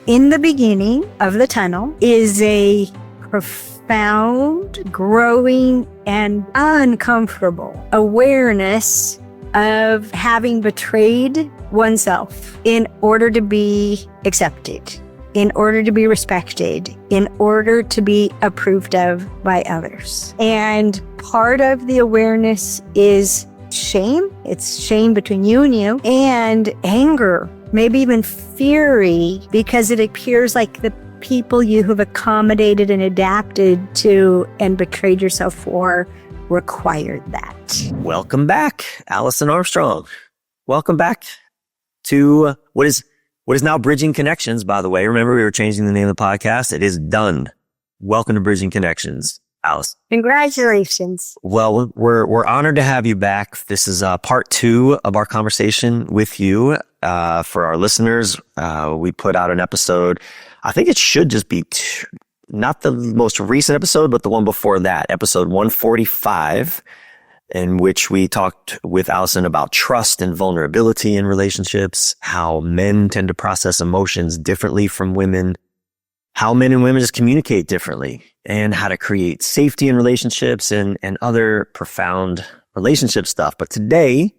In the beginning of the tunnel is a profound, growing, and uncomfortable awareness of having betrayed oneself in order to be accepted, in order to be respected, in order to be approved of by others. And part of the awareness is shame. It's shame between you and anger, maybe even fury, because it appears like the people you have accommodated and adapted to and betrayed yourself for required that. Welcome back, Alison Armstrong. Welcome back to what is now Bridging Connections, by the way. Remember, we were changing the name of the podcast. It is done. Welcome to Bridging Connections, Alice. Congratulations. Well, we're honored to have you back. This is part 2 of our conversation with you. For our listeners, we put out an episode. I think it should just be not the most recent episode, but the one before that, episode 145, in which we talked with Alison about trust and vulnerability in relationships, how men tend to process emotions differently from women, how men and women just communicate differently, and how to create safety in relationships and other profound relationship stuff. But today,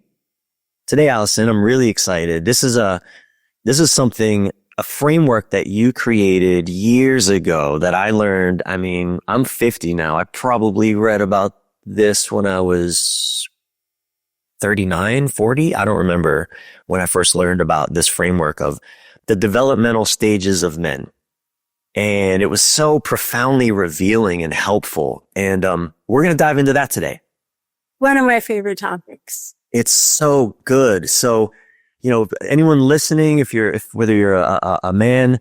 Alison, I'm really excited. This is something, a framework that you created years ago that I learned. I mean, I'm 50 now. I probably read about this when I was 39, 40. I don't remember when I first learned about this framework of the developmental stages of men. And it was so profoundly revealing and helpful. And we're going to dive into that today. One of my favorite topics. It's so good. So, anyone listening, whether you're a man,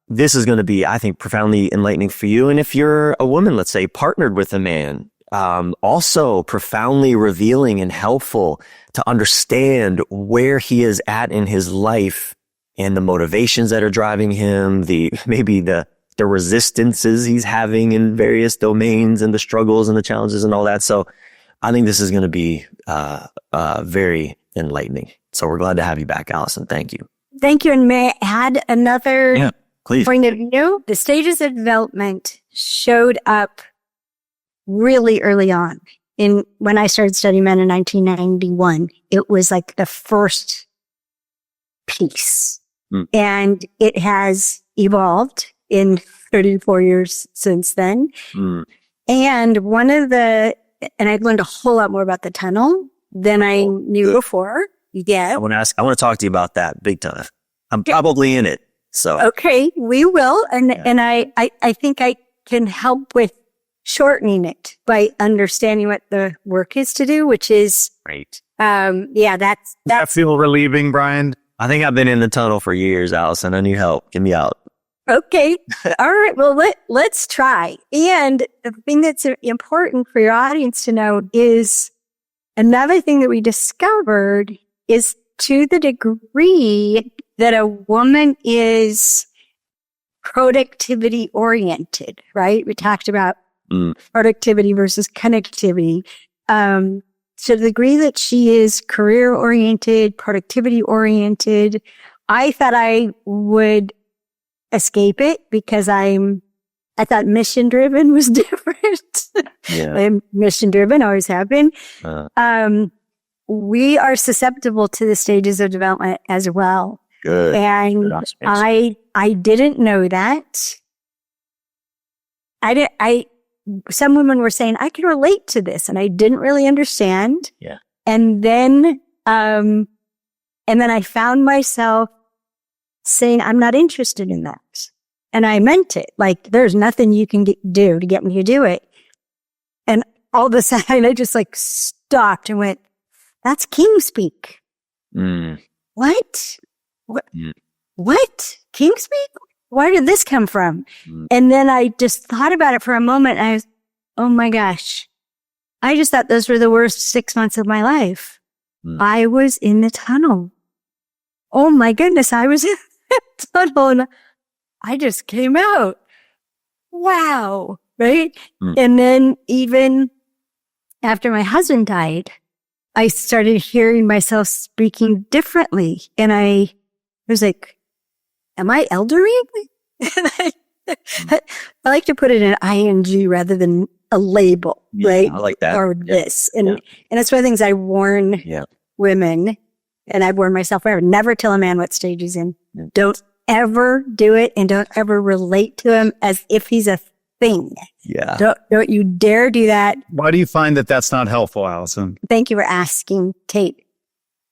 this is going to be, I think, profoundly enlightening for you. And if you're a woman, let's say, partnered with a man, also profoundly revealing and helpful to understand where he is at in his life and the motivations that are driving him, maybe the resistances he's having in various domains and the struggles and the challenges and all that. So I think this is going to be very enlightening. So we're glad to have you back, Alison. Thank you. Thank you. And may I add another please. Point of view? The stages of development showed up really early on. When I started studying men in 1991, it was like the first piece. And it has evolved in 34 years since then. And and I've learned a whole lot more about the tunnel than I knew before. Yeah. I want to talk to you about that big time. I'm probably in it. So. Okay, we will. And I think I can help with shortening it by understanding what the work is to do, which is great. That's that feel relieving, Bryan? I think I've been in the tunnel for years, Alison. I need help. Get me out. Okay. All right. Well, let's try. And the thing that's important for your audience to know is another thing that we discovered is to the degree that a woman is productivity oriented, right? We talked about productivity versus connectivity. To the degree that she is career oriented, productivity oriented, I thought I would escape it because I thought mission driven was different. I'm mission driven, always have been. We are susceptible to the stages of development as well. Good. And I didn't know that. Some women were saying, I can relate to this, and I didn't really understand. Yeah. And then I found myself saying, I'm not interested in that. And I meant it. Like, there's nothing you can do to get me to do it. And all of a sudden, I just stopped and went, that's king speak. What? What? King speak? Where did this come from? And then I just thought about it for a moment. And I was, oh my gosh. I just thought those were the worst 6 months of my life. I was in the tunnel. Oh my goodness. I was in the tunnel and I just came out. Wow. Right? And then even after my husband died, I started hearing myself speaking differently. And I was like, am I eldering? I like to put it in ing rather than a label, right? I like that. Or this. And that's one of the things I warn women, and I've warned myself forever, never tell a man what stage he's in. Don't ever do it, and don't ever relate to him as if he's a thing. Yeah. Don't you dare do that. Why do you find that that's not helpful, Alison? Thank you for asking, Kate.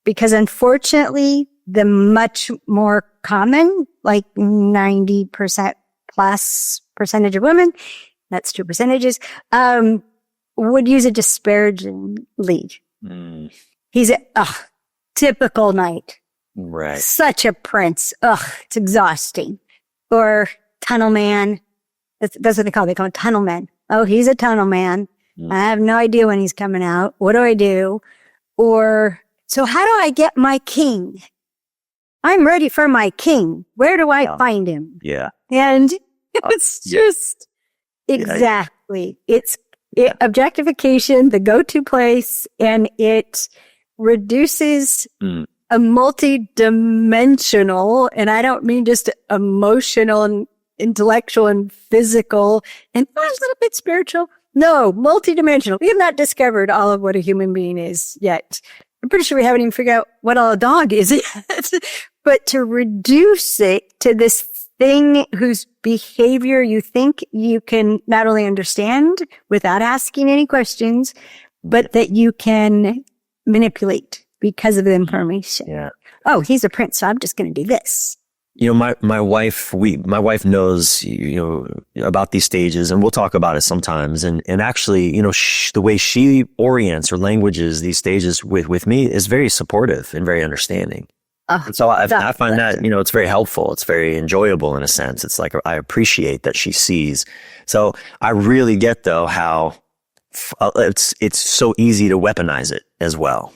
Because unfortunately, the much more common, like 90% plus percentage of women, that's 2 percentages, would use it disparagingly. He's a typical knight. Right. Such a prince. It's exhausting. Or tunnel man. That's what they call it. They call it tunnel man. Oh, he's a tunnel man. I have no idea when he's coming out. What do I do? Or, so how do I get my king? I'm ready for my king. Where do I find him? Yeah. And it's just, exactly. It's objectification, the go-to place, and it reduces a multi-dimensional, and I don't mean just emotional and intellectual and physical and a little bit spiritual. No, multi-dimensional. We have not discovered all of what a human being is yet. I'm pretty sure we haven't even figured out what all a dog is yet. But to reduce it to this thing whose behavior you think you can not only understand without asking any questions, but that you can manipulate because of the information. Yeah. Oh, he's a prince, so I'm just going to do this. You know, my wife knows, about these stages, and we'll talk about it sometimes. And actually, the way she orients or languages these stages with me is very supportive and very understanding. And so I find that, it's very helpful. It's very enjoyable in a sense. It's like, I appreciate that she sees. So I really get though how it's so easy to weaponize it as well.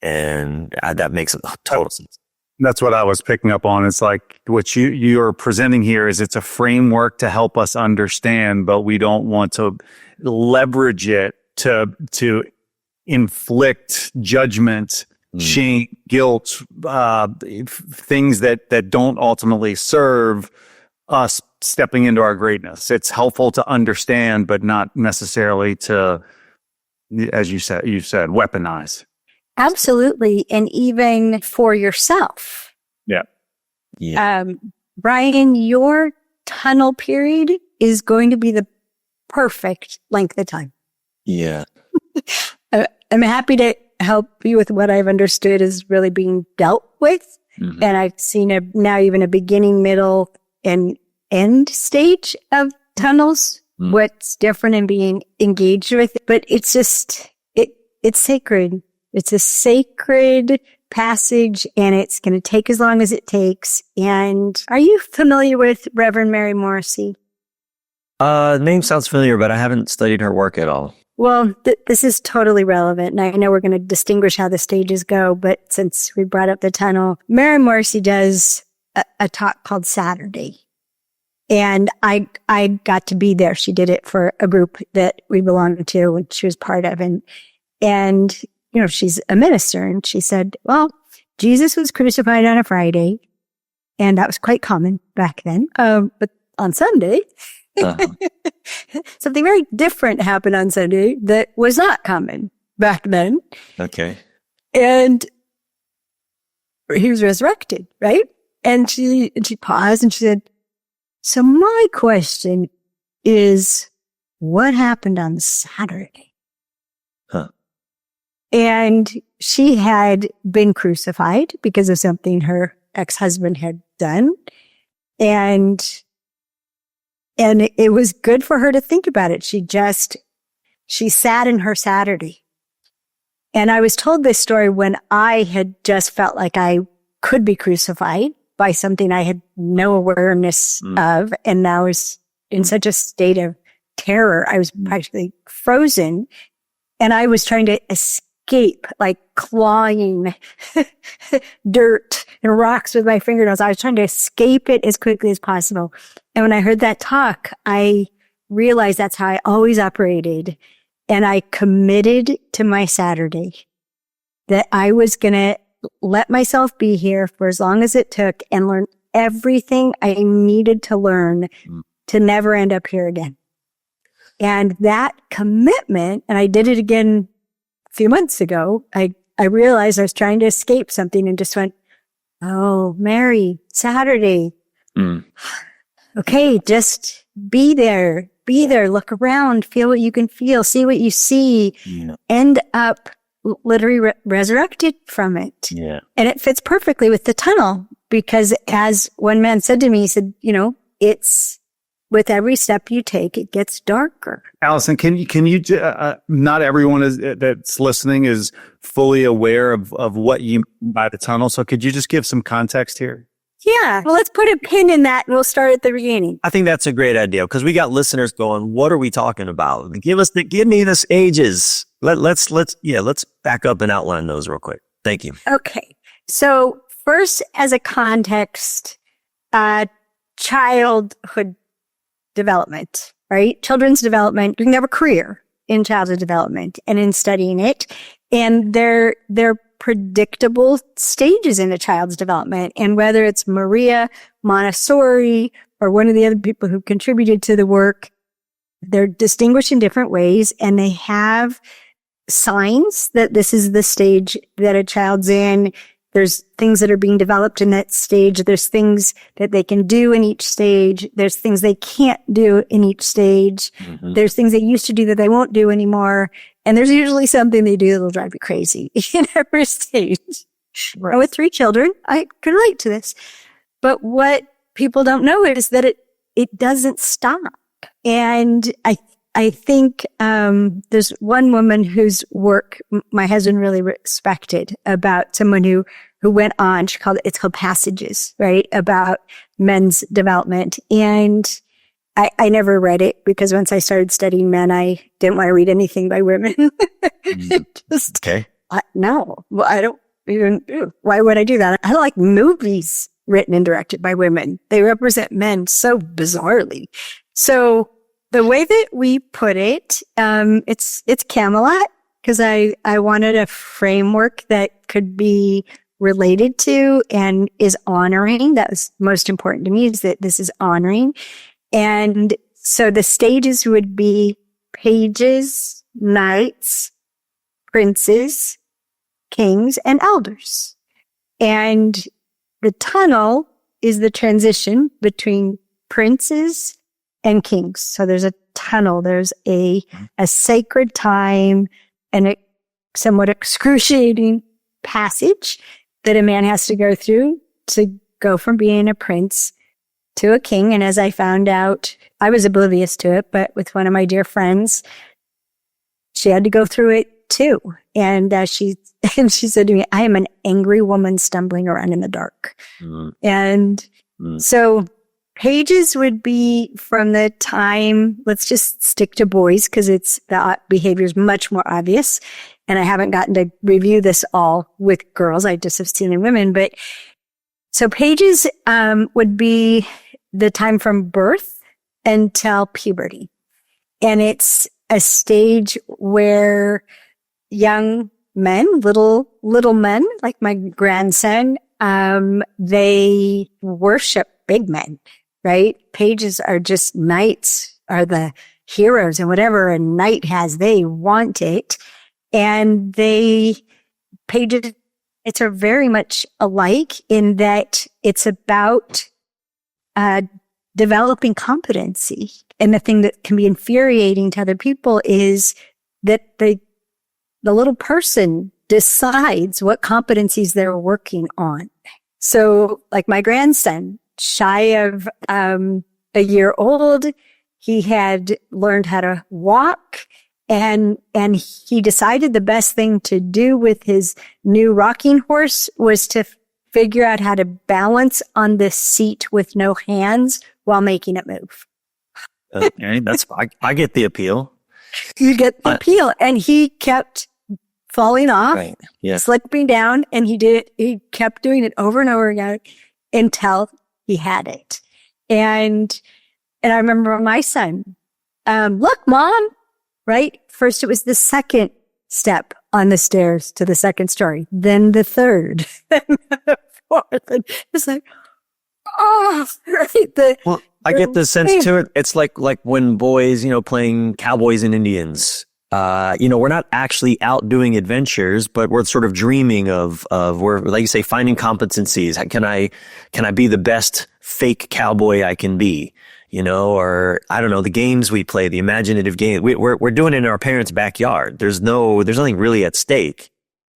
And that makes total sense. That's what I was picking up on. It's like what you're presenting here is it's a framework to help us understand, but we don't want to leverage it to inflict judgment, shame, guilt, things that don't ultimately serve us stepping into our greatness. It's helpful to understand, but not necessarily to, as you said, weaponize. Absolutely. And even for yourself. Yeah. Bryan, your tunnel period is going to be the perfect length of time. Yeah. I'm happy to help you with what I've understood is really being dealt with. Mm-hmm. And I've seen now even a beginning, middle, and end stage of tunnels. What's different in being engaged with it. But it's just, it's sacred. It's a sacred passage, and it's going to take as long as it takes. And are you familiar with Reverend Mary Morrissey? The name sounds familiar, but I haven't studied her work at all. Well, this is totally relevant. And I know we're going to distinguish how the stages go, but since we brought up the tunnel, Mary Morrissey does a talk called Saturday. And I got to be there. She did it for a group that we belonged to and she was part of. And she's a minister, and she said, well, Jesus was crucified on a Friday, and that was quite common back then. But on Sunday, something very different happened on Sunday that was not common back then. Okay. And he was resurrected, right? And she paused and she said, so my question is, what happened on Saturday? Huh. And she had been crucified because of something her ex-husband had done. And it was good for her to think about it. She sat in her Saturday. And I was told this story when I had just felt like I could be crucified by something I had no awareness of. And I was in such a state of terror. I was practically frozen. And I was trying to escape, like clawing dirt and rocks with my fingernails. I was trying to escape it as quickly as possible. And when I heard that talk, I realized that's how I always operated. And I committed to my Saturday that I was going to let myself be here for as long as it took and learn everything I needed to learn to never end up here again. And that commitment, and I did it again a few months ago, I realized I was trying to escape something and just went, oh, Mary, Saturday. Okay, just be there, look around, feel what you can feel, see what you see, end up literally resurrected from it. Yeah. And it fits perfectly with the tunnel because as one man said to me, he said, it's with every step you take, it gets darker. Alison, can you not everyone that's listening is fully aware of what you mean by the tunnel. So could you just give some context here? Yeah. Well, let's put a pin in that and we'll start at the beginning. I think that's a great idea because we got listeners going, what are we talking about? Give me the stages. Let's back up and outline those real quick. Thank you. Okay. So first, as a context, childhood development, right? Children's development. You can have a career in childhood development and in studying it. And they're predictable stages in a child's development. And whether it's Maria Montessori or one of the other people who contributed to the work, they're distinguished in different ways and they have signs that this is the stage that a child's in. There's things that are being developed in that stage. There's things that they can do in each stage. There's things they can't do in each stage. Mm-hmm. There's things they used to do that they won't do anymore. And there's usually something they do that'll drive you crazy in every stage. Right. And with 3 children, I can relate to this. But what people don't know is that it doesn't stop. And I think there's one woman whose work my husband really respected about someone who went on. It's called Passages, right? About men's development. And I never read it because once I started studying men, I didn't want to read anything by women. Okay. No, well, I don't even. Why would I do that? I like movies written and directed by women. They represent men so bizarrely. So the way that we put it, it's Camelot because I wanted a framework that could be related to and is honoring. That was most important to me is that this is honoring. And so the stages would be pages, knights, princes, kings, and elders. And the tunnel is the transition between princes and kings. So there's a tunnel, there's a sacred time and a somewhat excruciating passage that a man has to go through to go from being a prince to a king. And as I found out, I was oblivious to it, but with one of my dear friends, she had to go through it too. And she said to me, I am an angry woman stumbling around in the dark. So pages would be from the time, let's just stick to boys because the behavior is much more obvious. And I haven't gotten to review this all with girls. I just have seen in women. But so pages would be the time from birth until puberty. And it's a stage where young men, little men, like my grandson, they worship big men, right? Pages are just knights are the heroes and whatever a knight has, they want it. And pages, it's are very much alike in that it's about developing competency. And the thing that can be infuriating to other people is that the little person decides what competencies they're working on. So like my grandson, shy of a year old, he had learned how to walk. And he decided the best thing to do with his new rocking horse was to figure out how to balance on the seat with no hands while making it move. Okay, I get the appeal. You get the appeal. And he kept falling off, right. Yeah. slipping down, and he kept doing it over and over again until he had it. And I remember my son, look, Mom, right? First, it was the second step on the stairs to the second story, then the third, then the fourth. And it's like, oh, right. Well, I get the sense to it. It's like when boys, playing cowboys and Indians. We're not actually out doing adventures, but we're sort of dreaming of we're, like you say, finding competencies. Can I be the best fake cowboy I can be? Or I don't know, the games we play, the imaginative game. We're doing it in our parents' backyard. There's nothing really at stake,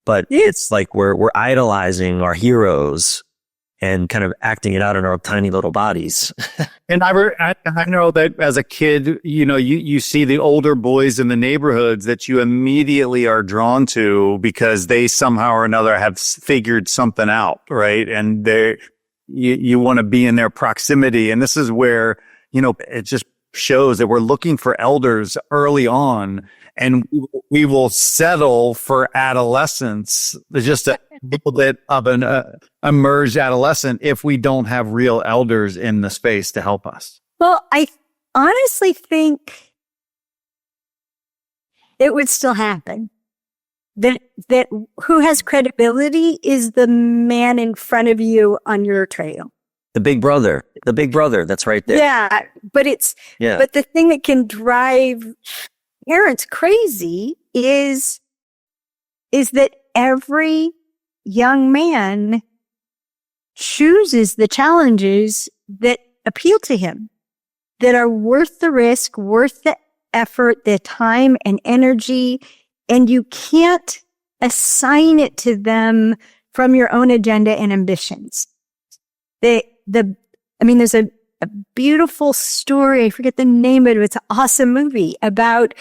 but it's like we're idolizing our heroes and kind of acting it out in our tiny little bodies. And I know that as a kid, you see the older boys in the neighborhoods that you immediately are drawn to because they somehow or another have figured something out, right? And you want to be in their proximity. And this is where, it just shows that we're looking for elders early on, and we will settle for adolescence, just a little bit of an emerged adolescent, if we don't have real elders in the space to help us. Well, I honestly think it would still happen. That who has credibility is the man in front of you on your trail. The big brother that's right there. Yeah, but but the thing that can drive parents crazy is that every young man chooses the challenges that appeal to him, that are worth the risk, worth the effort, the time and energy, and you can't assign it to them from your own agenda and ambitions. There's a beautiful story. I forget the name of it. It's an awesome movie about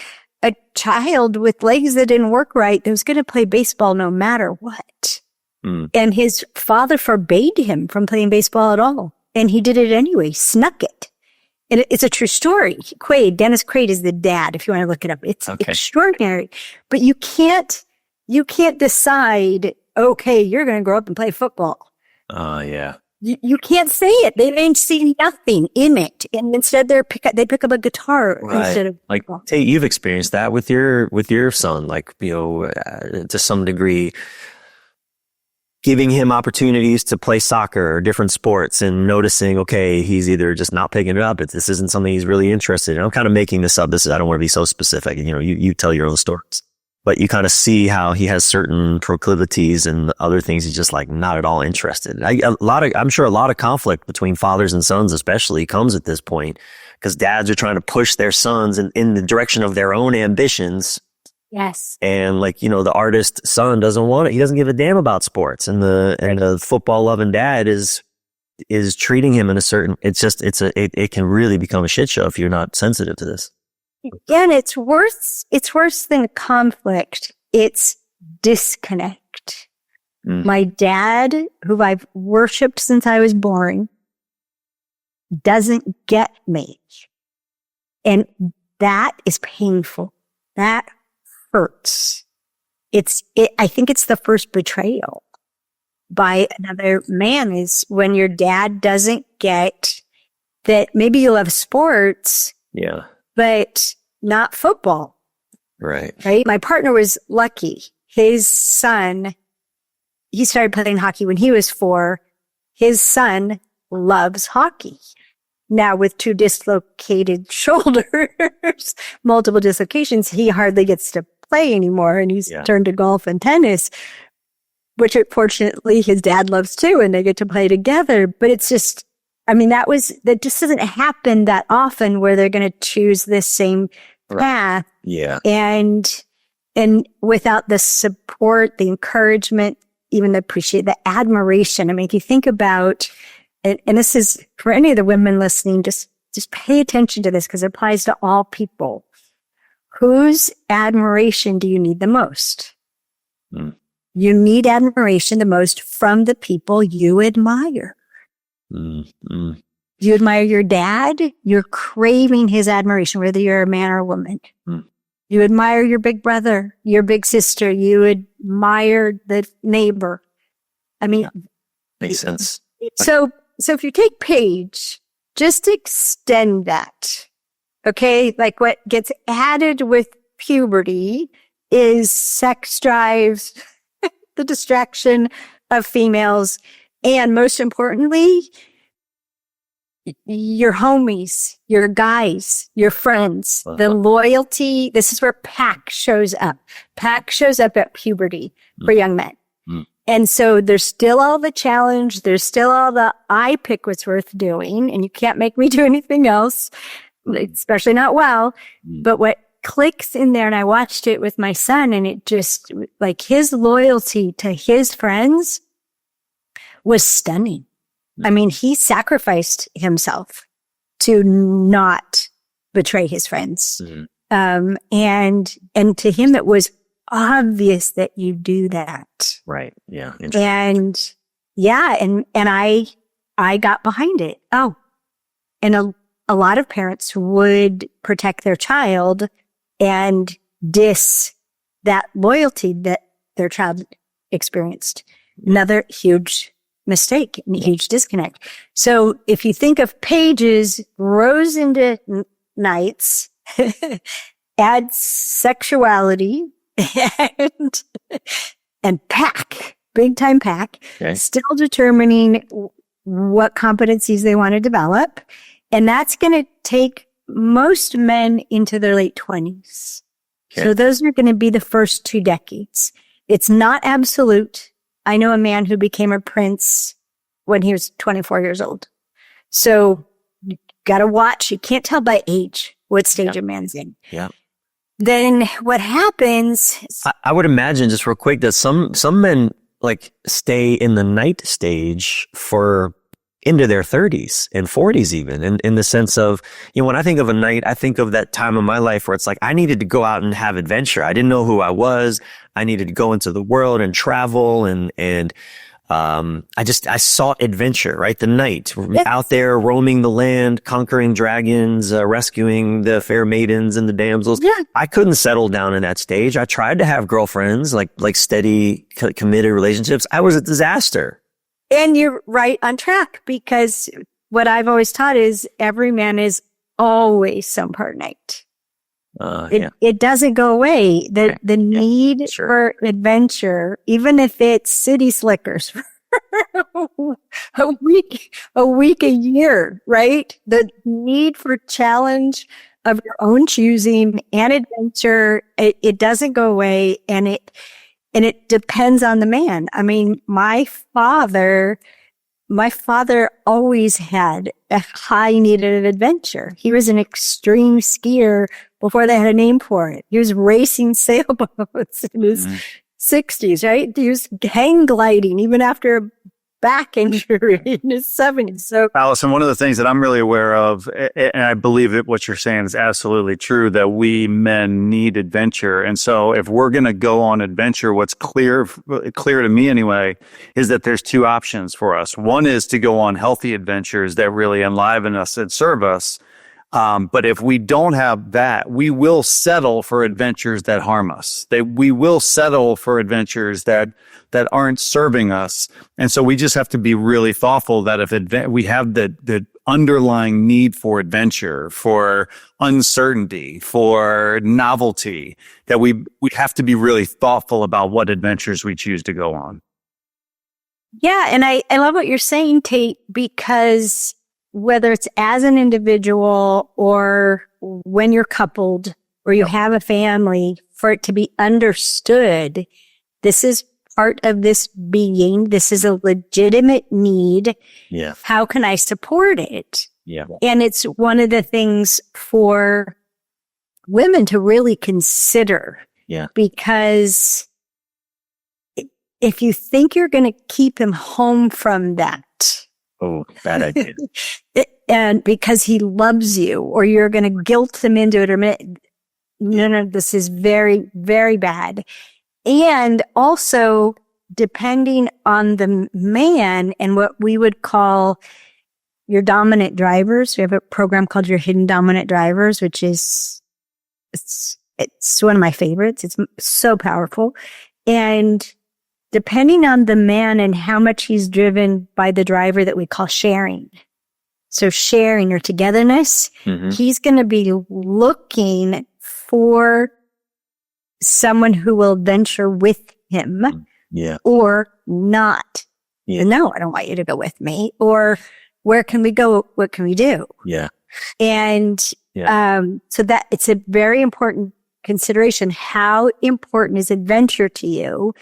a child with legs that didn't work right that was going to play baseball no matter what. And his father forbade him from playing baseball at all. And he did it anyway, snuck it. And it's a true story. Dennis Quaid is the dad, if you want to look it up. It's extraordinary. But you can't decide, okay, you're going to grow up and play football. Yeah. You can't say it. They see nothing in it, and instead they pick up a guitar instead of like. Tate, you've experienced that with your son, to some degree, giving him opportunities to play soccer or different sports, and noticing, okay, he's either just not picking it up, if this isn't something he's really interested in. I'm kind of making this up. I don't want to be so specific. You tell your own stories. But you kind of see how he has certain proclivities and other things he's just not at all interested in. I'm sure a lot of conflict between fathers and sons especially comes at this point because dads are trying to push their sons in the direction of their own ambitions. Yes. And the artist son doesn't want it. He doesn't give a damn about sports. And the football loving dad is treating him in a certain, it can really become a shit show if you're not sensitive to this. Again, it's worse than conflict. It's disconnect. My dad, who I've worshipped since I was born, doesn't get me. And that is painful. That hurts. I think it's the first betrayal by another man is when your dad doesn't get that maybe you love sports. Yeah. But not football. Right. My partner was lucky. His son, he started playing hockey when he was 4. His son loves hockey. Now with 2 dislocated shoulders, multiple dislocations, he hardly gets to play anymore. And he's turned to golf and tennis, which fortunately his dad loves too. And they get to play together. But it's just, that just doesn't happen that often where they're going to choose this same path. Yeah. And without the support, the encouragement, even the appreciation, the admiration. If you think about, and this is for any of the women listening, just pay attention to this because it applies to all people. Whose admiration do you need the most? You need admiration the most from the people you admire. You admire your dad, you're craving his admiration, whether you're a man or a woman. You admire your big brother, your big sister, you admire the neighbor. Makes sense. So if you take Paige, just extend that. Okay? What gets added with puberty is sex drives, the distraction of females, and most importantly, your homies, your guys, your friends, the loyalty. This is where pack shows up. Pack shows up at puberty for young men. And so there's still all the challenge. There's still all the, I pick what's worth doing, and you can't make me do anything else, especially not well. But what clicks in there, and I watched it with my son, and it just, like, his loyalty to his friends was stunning. I mean, he sacrificed himself to not betray his friends. And to him, it was obvious that you do that. Right. Yeah. And yeah. And I got behind it. Oh, and a lot of parents would protect their child and diss that loyalty that their child experienced. Another huge mistake, huge disconnect. So if you think of pages, rows into nights, add sexuality and pack, big time pack, still determining what competencies they want to develop. And that's going to take most men into their late 20s. So those are going to be the first 2 decades. It's not absolute. I know a man who became a prince when he was 24 years old. So you got to watch. You can't tell by age what stage a man's in. Yeah. Then what happens? I would imagine, just real quick, that some men like stay in the night stage for into their 30s and 40s even, in the sense of, you know, when I think of a night, I think of that time of my life where it's like I needed to go out and have adventure. I didn't know who I was. I needed to go into the world and travel, and I sought adventure, right? The night, out there roaming the land, conquering dragons, rescuing the fair maidens and the damsels. Yeah. I couldn't settle down in that stage. I tried to have girlfriends, like steady, committed relationships. I was a disaster. And you're right on track, because what I've always taught is every man is always some part night. It doesn't go away. The need for adventure, even if it's city slickers a week a year, right? The need for challenge of your own choosing and adventure, it doesn't go away, and it depends on the man. I mean, my father always had a high need of adventure. He was an extreme skier before they had a name for it. He was racing sailboats in his 60s, right? He was hang gliding even after a back injury in his 70s. So, Alison, one of the things that I'm really aware of, and I believe that what you're saying is absolutely true, that we men need adventure. And so if we're going to go on adventure, what's clear to me anyway, is that there's 2 options for us. One is to go on healthy adventures that really enliven us and serve us. But if we don't have that, we will settle for adventures that harm us. We will settle for adventures that aren't serving us. And so we just have to be really thoughtful that if we have the underlying need for adventure, for uncertainty, for novelty, that we have to be really thoughtful about what adventures we choose to go on. Yeah. And I love what you're saying, Tate, because whether it's as an individual or when you're coupled or you have a family, for it to be understood, this is part of this being. This is a legitimate need. Yeah. How can I support it? Yeah. And it's one of the things for women to really consider. Yeah. Because if you think you're going to keep him home from that, oh, bad idea. And because he loves you, or you're going to guilt him into it, or no, this is very, very bad. And also, depending on the man and what we would call your dominant drivers, we have a program called Your Hidden Dominant Drivers, which is, it's one of my favorites. It's so powerful. And depending on the man and how much he's driven by the driver that we call sharing. So sharing or togetherness, he's going to be looking for someone who will venture with him. Yeah. Or not. Yeah. No, I don't want you to go with me. Or where can we go? What can we do? Yeah. And so that it's a very important consideration. How important is adventure to you?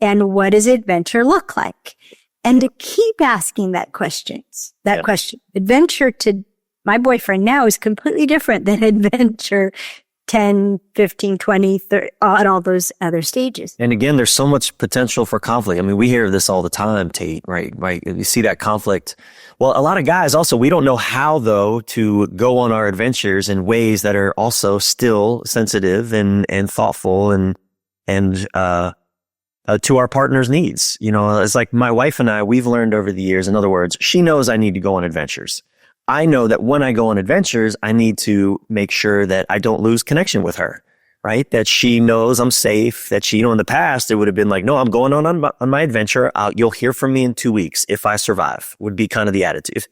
And what does adventure look like? And to keep asking that question. Adventure to my boyfriend now is completely different than adventure 10, 15, 20, 30, at all those other stages. And again, there's so much potential for conflict. I mean, we hear this all the time, Tate, right? You see that conflict. Well, a lot of guys also, we don't know how, though, to go on our adventures in ways that are also still sensitive and thoughtful and to our partner's needs. You know, it's like my wife and I, we've learned over the years, in other words, she knows I need to go on adventures. I know that when I go on adventures, I need to make sure that I don't lose connection with her, right? That she knows I'm safe, that she, in the past, it would have been like, no, I'm going on my adventure. You'll hear from me in 2 weeks if I survive, would be kind of the attitude.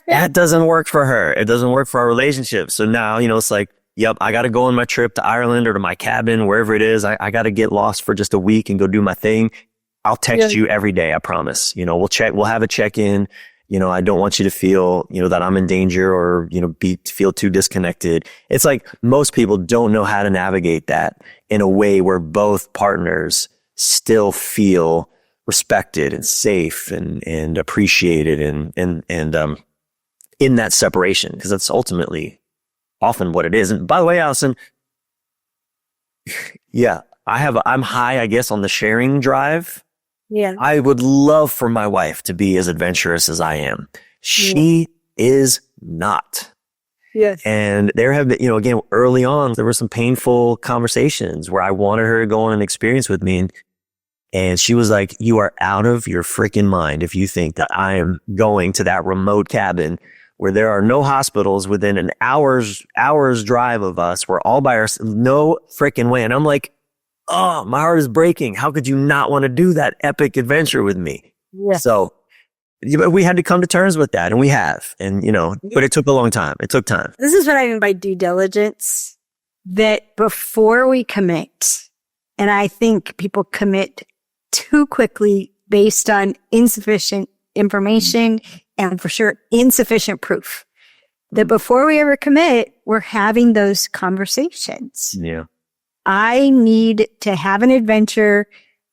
That doesn't work for her. It doesn't work for our relationship. So now, it's like, yep, I got to go on my trip to Ireland or to my cabin, wherever it is. I got to get lost for just a week and go do my thing. I'll text you every day. I promise. We'll have a check-in. I don't want you to feel, that I'm in danger or, feel too disconnected. It's like most people don't know how to navigate that in a way where both partners still feel respected and safe and appreciated and in that separation, because that's ultimately often what it is. And by the way, Alison, I'm high, I guess, on the sharing drive. Yeah. I would love for my wife to be as adventurous as I am. She is not. Yes. And there have been, again, early on, there were some painful conversations where I wanted her to go on an experience with me. And she was like, you are out of your freaking mind if you think that I am going to that remote cabin where there are no hospitals within an hour's drive of us. We're all by ourselves. No freaking way. And I'm like, oh, my heart is breaking. How could you not want to do that epic adventure with me? Yeah. So we had to come to terms with that, and we have. And, but it took a long time. It took time. This is what I mean by due diligence, that before we commit, and I think people commit too quickly based on insufficient information and for sure insufficient proof, that before we ever commit, we're having those conversations. Yeah. I need to have an adventure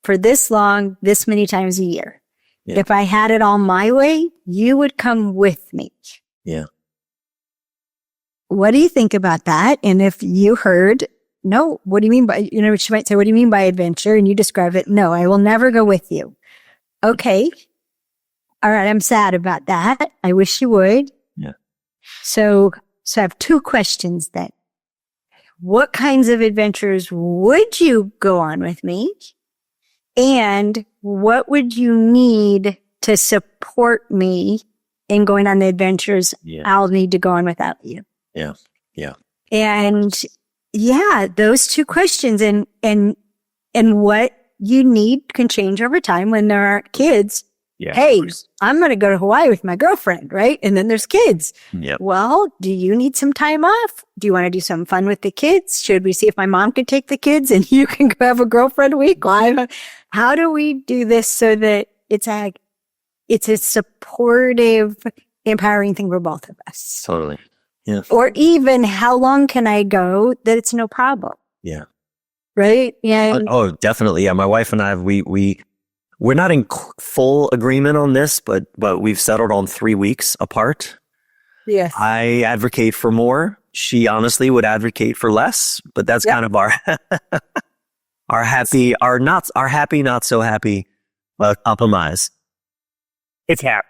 for this long, this many times a year. Yeah. If I had it all my way, you would come with me. Yeah. What do you think about that? And if you heard, no, what do you mean by, she might say, what do you mean by adventure? And you describe it. No, I will never go with you. Okay. All right. I'm sad about that. I wish you would. Yeah. So I have two questions then. What kinds of adventures would you go on with me? And what would you need to support me in going on the adventures I'll need to go on without you? Yeah. Yeah. And those two questions and what you need can change over time when there aren't kids. Yeah, hey, I'm going to go to Hawaii with my girlfriend, right? And then there's kids. Yep. Well, do you need some time off? Do you want to do some fun with the kids? Should we see if my mom could take the kids and you can go have a girlfriend week? How do we do this so that it's a supportive, empowering thing for both of us? Totally. Yeah. Or even how long can I go that it's no problem? Yeah. Right? Yeah. Oh, definitely. Yeah. My wife and I, we're not in full agreement on this, but we've settled on 3 weeks apart. Yes. I advocate for more. She honestly would advocate for less, but that's kind of our happy, not so happy compromise. It's happy.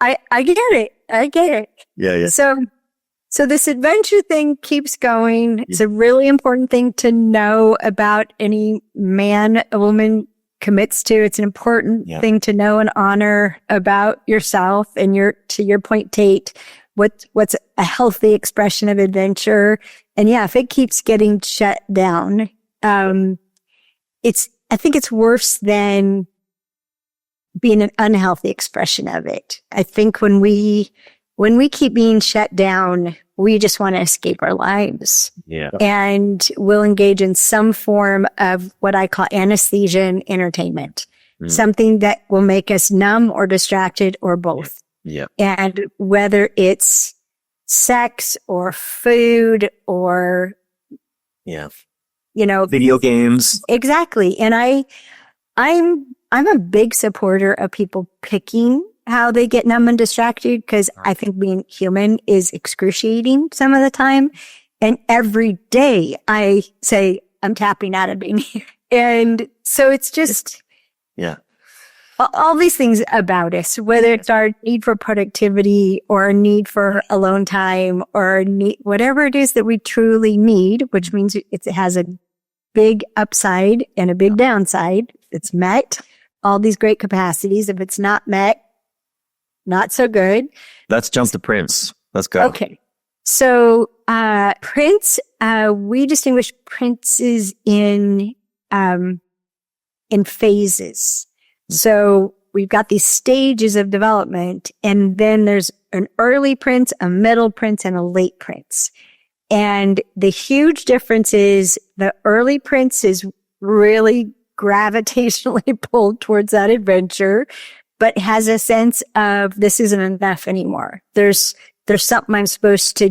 I get it. I get it. Yeah. So this adventure thing keeps going. It's a really important thing to know about any man, a woman commits to. It's an important thing to know and honor about yourself. And to your point, Tate, what's a healthy expression of adventure? And if it keeps getting shut down, I think it's worse than being an unhealthy expression of it. I think when we keep being shut down, we just want to escape our lives. Yeah. And we'll engage in some form of what I call anesthesia and entertainment. Something that will make us numb or distracted or both. Yeah. And whether it's sex or food or, Yeah. video games. Exactly. And I'm a big supporter of people picking how they get numb and distracted, because I think being human is excruciating some of the time. And every day I say, I'm tapping out of being here. And so it's just all these things about us, whether it's our need for productivity or a need for alone time or whatever it is that we truly need, which means it has a big upside and a big downside. It's met all these great capacities. If it's not met, not so good. Let's jump to Prince. Let's go. Okay. So, Prince, we distinguish princes in phases. So we've got these stages of development, and then there's an early prince, a middle prince, and a late prince. And the huge difference is the early prince is really gravitationally pulled towards that adventure, but has a sense of this isn't enough anymore. There's something I'm supposed to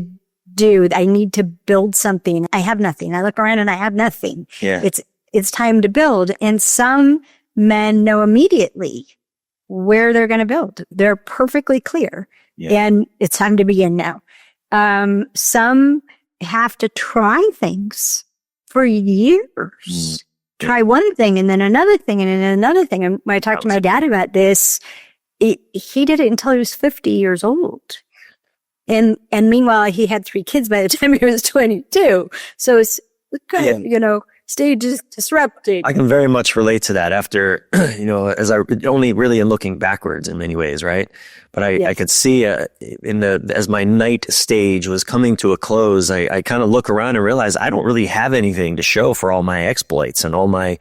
do. I need to build something. I have nothing. I look around and I have nothing. Yeah. It's time to build. And some men know immediately where they're going to build. They're perfectly clear. Yeah. And it's time to begin now. Some have to try things for years. Try one thing and then another thing and then another thing. And when I talked to my dad about this, he did it until he was 50 years old. And meanwhile, he had 3 kids by the time he was 22. So it's kind of, stage is disrupted. I can very much relate to that after, as I only really in looking backwards in many ways, right? But I could see as my night stage was coming to a close, I kind of look around and realize I don't really have anything to show for all my exploits and I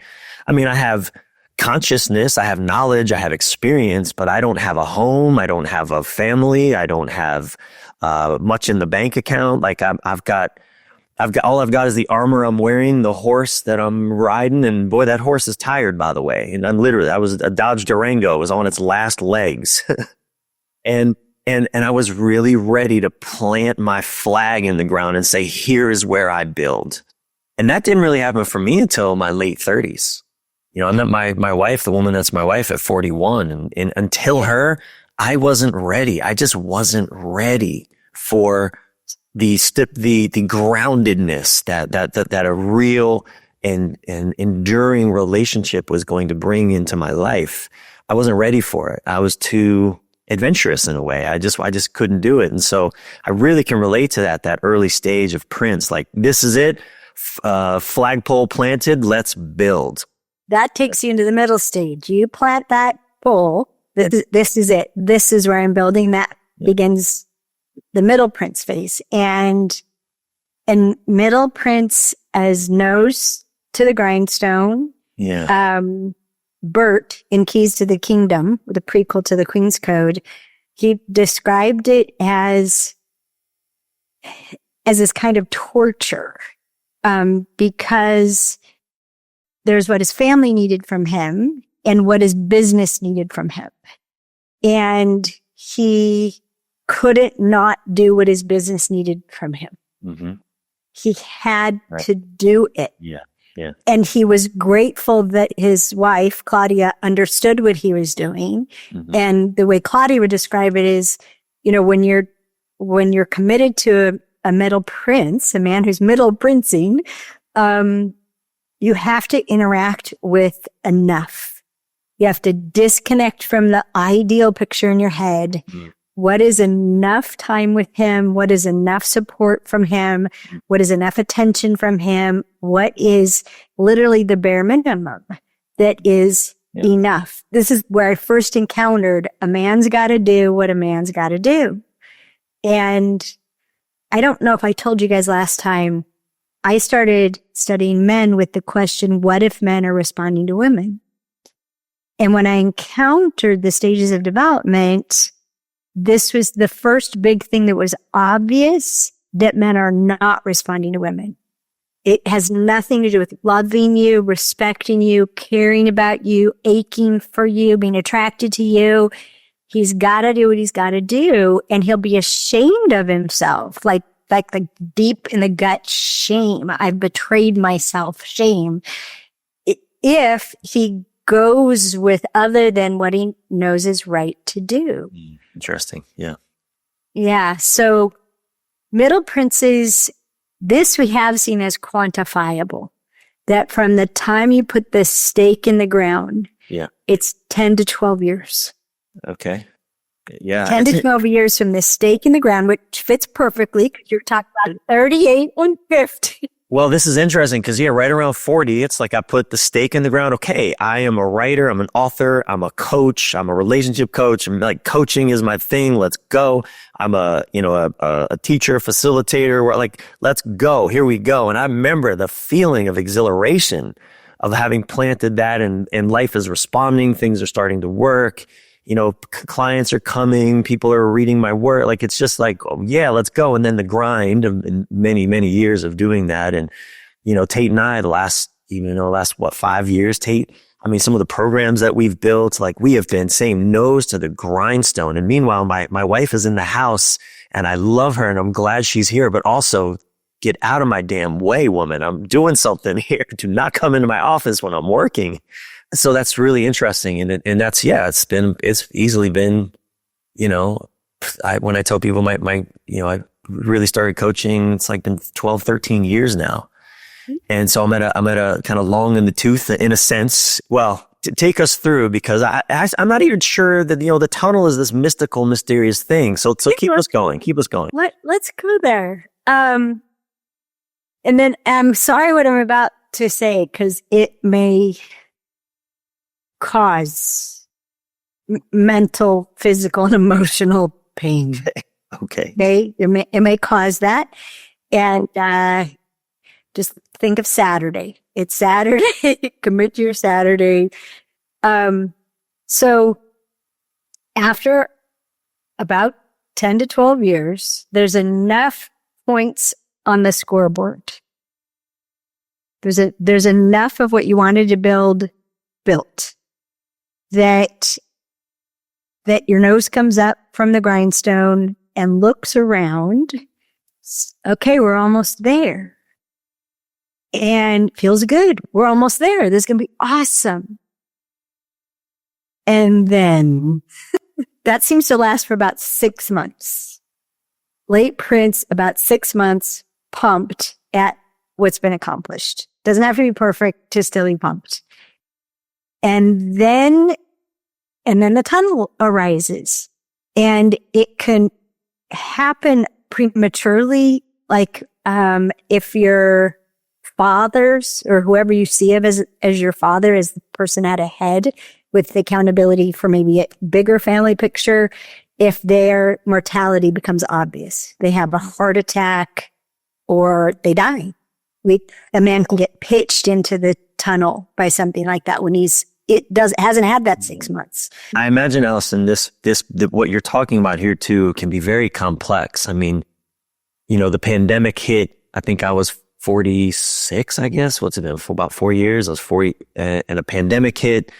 have consciousness, I have knowledge, I have experience, but I don't have a home, I don't have a family, I don't have much in the bank account. Like I've got all I've got is the armor I'm wearing, the horse that I'm riding, and boy, that horse is tired, by the way. And I was a Dodge Durango, it was on its last legs. and I was really ready to plant my flag in the ground and say, here is where I build. And that didn't really happen for me until my late 30s. I met my wife, the woman that's my wife, at 41. And until her, I wasn't ready. I just wasn't ready for the groundedness that a real and enduring relationship was going to bring into my life. I wasn't ready for it. I was too adventurous in a way. I just couldn't do it. And so I really can relate to that early stage of Prince. Like, this is it. Flagpole planted. Let's build. That takes you into the middle stage. You plant that pole. This is it. This is where I'm building. That begins the middle prince phase. And middle prince as nose to the grindstone. Yeah. Bert in Keys to the Kingdom, the prequel to the Queen's Code, he described it as this kind of torture, because there's what his family needed from him and what his business needed from him. And he couldn't not do what his business needed from him. Mm-hmm. He had to do it. Yeah. Yeah. And he was grateful that his wife, Claudia, understood what he was doing. Mm-hmm. And the way Claudia would describe it is, when you're committed to a middle prince, a man who's middle princing, you have to interact with enough. You have to disconnect from the ideal picture in your head. Mm-hmm. What is enough time with him? What is enough support from him? What is enough attention from him? What is literally the bare minimum that is enough? This is where I first encountered a man's got to do what a man's got to do. And I don't know if I told you guys last time, I started studying men with the question, what if men are responding to women? And when I encountered the stages of development, this was the first big thing that was obvious, that men are not responding to women. It has nothing to do with loving you, respecting you, caring about you, aching for you, being attracted to you. He's got to do what he's got to do, and he'll be ashamed of himself, like the deep in the gut shame. I've betrayed myself, shame. If he goes with other than what he knows is right to do. Interesting. Yeah. Yeah. So middle princes, this we have seen as quantifiable, that from the time you put the stake in the ground, it's 10 to 12 years. Okay. Yeah. 10 to 12 years from the stake in the ground, which fits perfectly because you're talking about 38 and 50. Well, this is interesting because, right around 40, it's like I put the stake in the ground. Okay, I am a writer. I'm an author. I'm a coach. I'm a relationship coach. I'm like, coaching is my thing. Let's go. I'm a teacher, facilitator. We're like, let's go. Here we go. And I remember the feeling of exhilaration of having planted that, and life is responding. Things are starting to work. Clients are coming, people are reading my work. Like, it's just like, oh, yeah, let's go. And then the grind of many, many years of doing that. And, Tate and I, the last 5 years, Tate, some of the programs that we've built, like, we have been saying no's to the grindstone. And meanwhile, my wife is in the house and I love her and I'm glad she's here, but also, get out of my damn way, woman. I'm doing something here. Do not come into my office when I'm working. So that's really interesting. And that's, it's easily been, when I tell people I really started coaching, it's like been 12, 13 years now. And so I'm at a kind of long in the tooth in a sense. Well, to take us through, because I'm not even sure that, the tunnel is this mystical, mysterious thing. So keep us going. Let's go there. And then I'm sorry what I'm about to say, because it may cause mental, physical, and emotional pain. Okay. It may cause that. And just think of Saturday. It's Saturday. Commit to your Saturday. So after about 10 to 12 years, there's enough points on the scoreboard. There's enough of what you wanted to build built. That your nose comes up from the grindstone and looks around. Okay, we're almost there. And feels good. We're almost there. This is going to be awesome. And then that seems to last for about 6 months. Late Prince, about 6 months, pumped at what's been accomplished. Doesn't have to be perfect to still be pumped. And then the tunnel arises, and it can happen prematurely. Like, if your fathers or whoever you see of as your father is the person at a head with accountability for maybe a bigger family picture, if their mortality becomes obvious, they have a heart attack or they die. A man can get pitched into the tunnel by something like that when hasn't had that 6 months. I imagine, Alison, what you're talking about here too can be very complex. The pandemic hit. I think I was 46, I guess. What's it been? For about 4 years. I was 40, and a pandemic hit.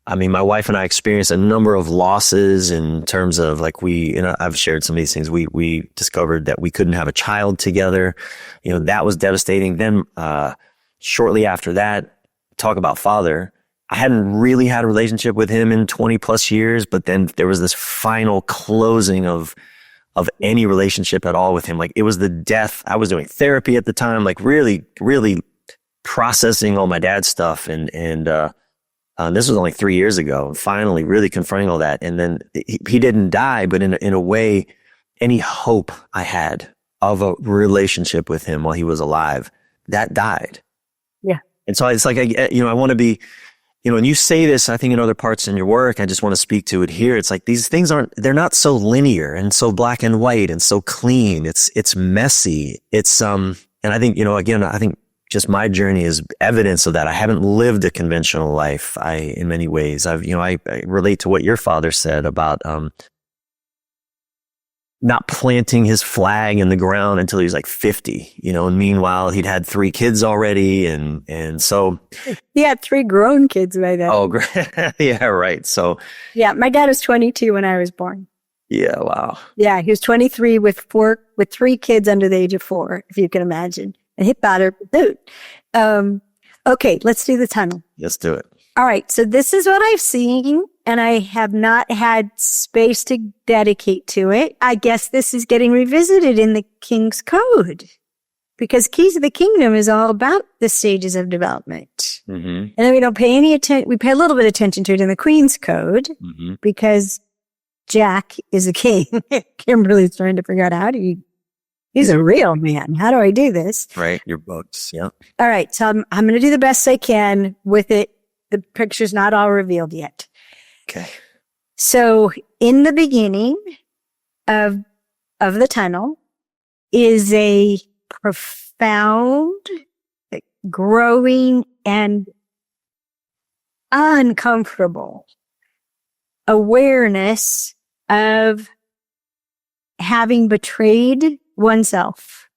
My wife and I experienced a number of losses in terms of, like, I've shared some of these things. We discovered that we couldn't have a child together. That was devastating. Then, shortly after that, talk about father. I hadn't really had a relationship with him in 20 plus years, but then there was this final closing of any relationship at all with him. Like, it was the death. I was doing therapy at the time, like really, really processing all my dad's stuff. And this was only 3 years ago. Finally, really confronting all that. And then he didn't die, but in a way, any hope I had of a relationship with him while he was alive, that died. Yeah. And so it's like, I want to be, and you say this, I think, in other parts in your work, I just want to speak to it here. It's like, these things they're not so linear and so black and white and so clean. It's messy. It's, and I think, again, I think just my journey is evidence of that. I haven't lived a conventional life. In many ways, I relate to what your father said about, not planting his flag in the ground until he was like 50, and meanwhile he'd had 3 kids already. And so he had 3 grown kids by then. Oh, great. Yeah, right. So yeah, my dad was 22 when I was born. Yeah. Wow. Yeah. He was 23 with 3 kids under the age of 4, if you can imagine. And he battered the dude. Okay. Let's do the tunnel. Let's do it. All right. So this is what I've seen, and I have not had space to dedicate to it. I guess this is getting revisited in the King's Code, because Keys of the Kingdom is all about the stages of development. Mm-hmm. And then we don't pay any attention. We pay a little bit of attention to it in the Queen's Code, mm-hmm. because Jack is a king. Kimberly's trying to figure out he's a real man. How do I do this? Right. Your books. Yeah. All right. So I'm going to do the best I can with it. The picture's not all revealed yet. Okay. So in the beginning of the tunnel is a profound, growing, and uncomfortable awareness of having betrayed oneself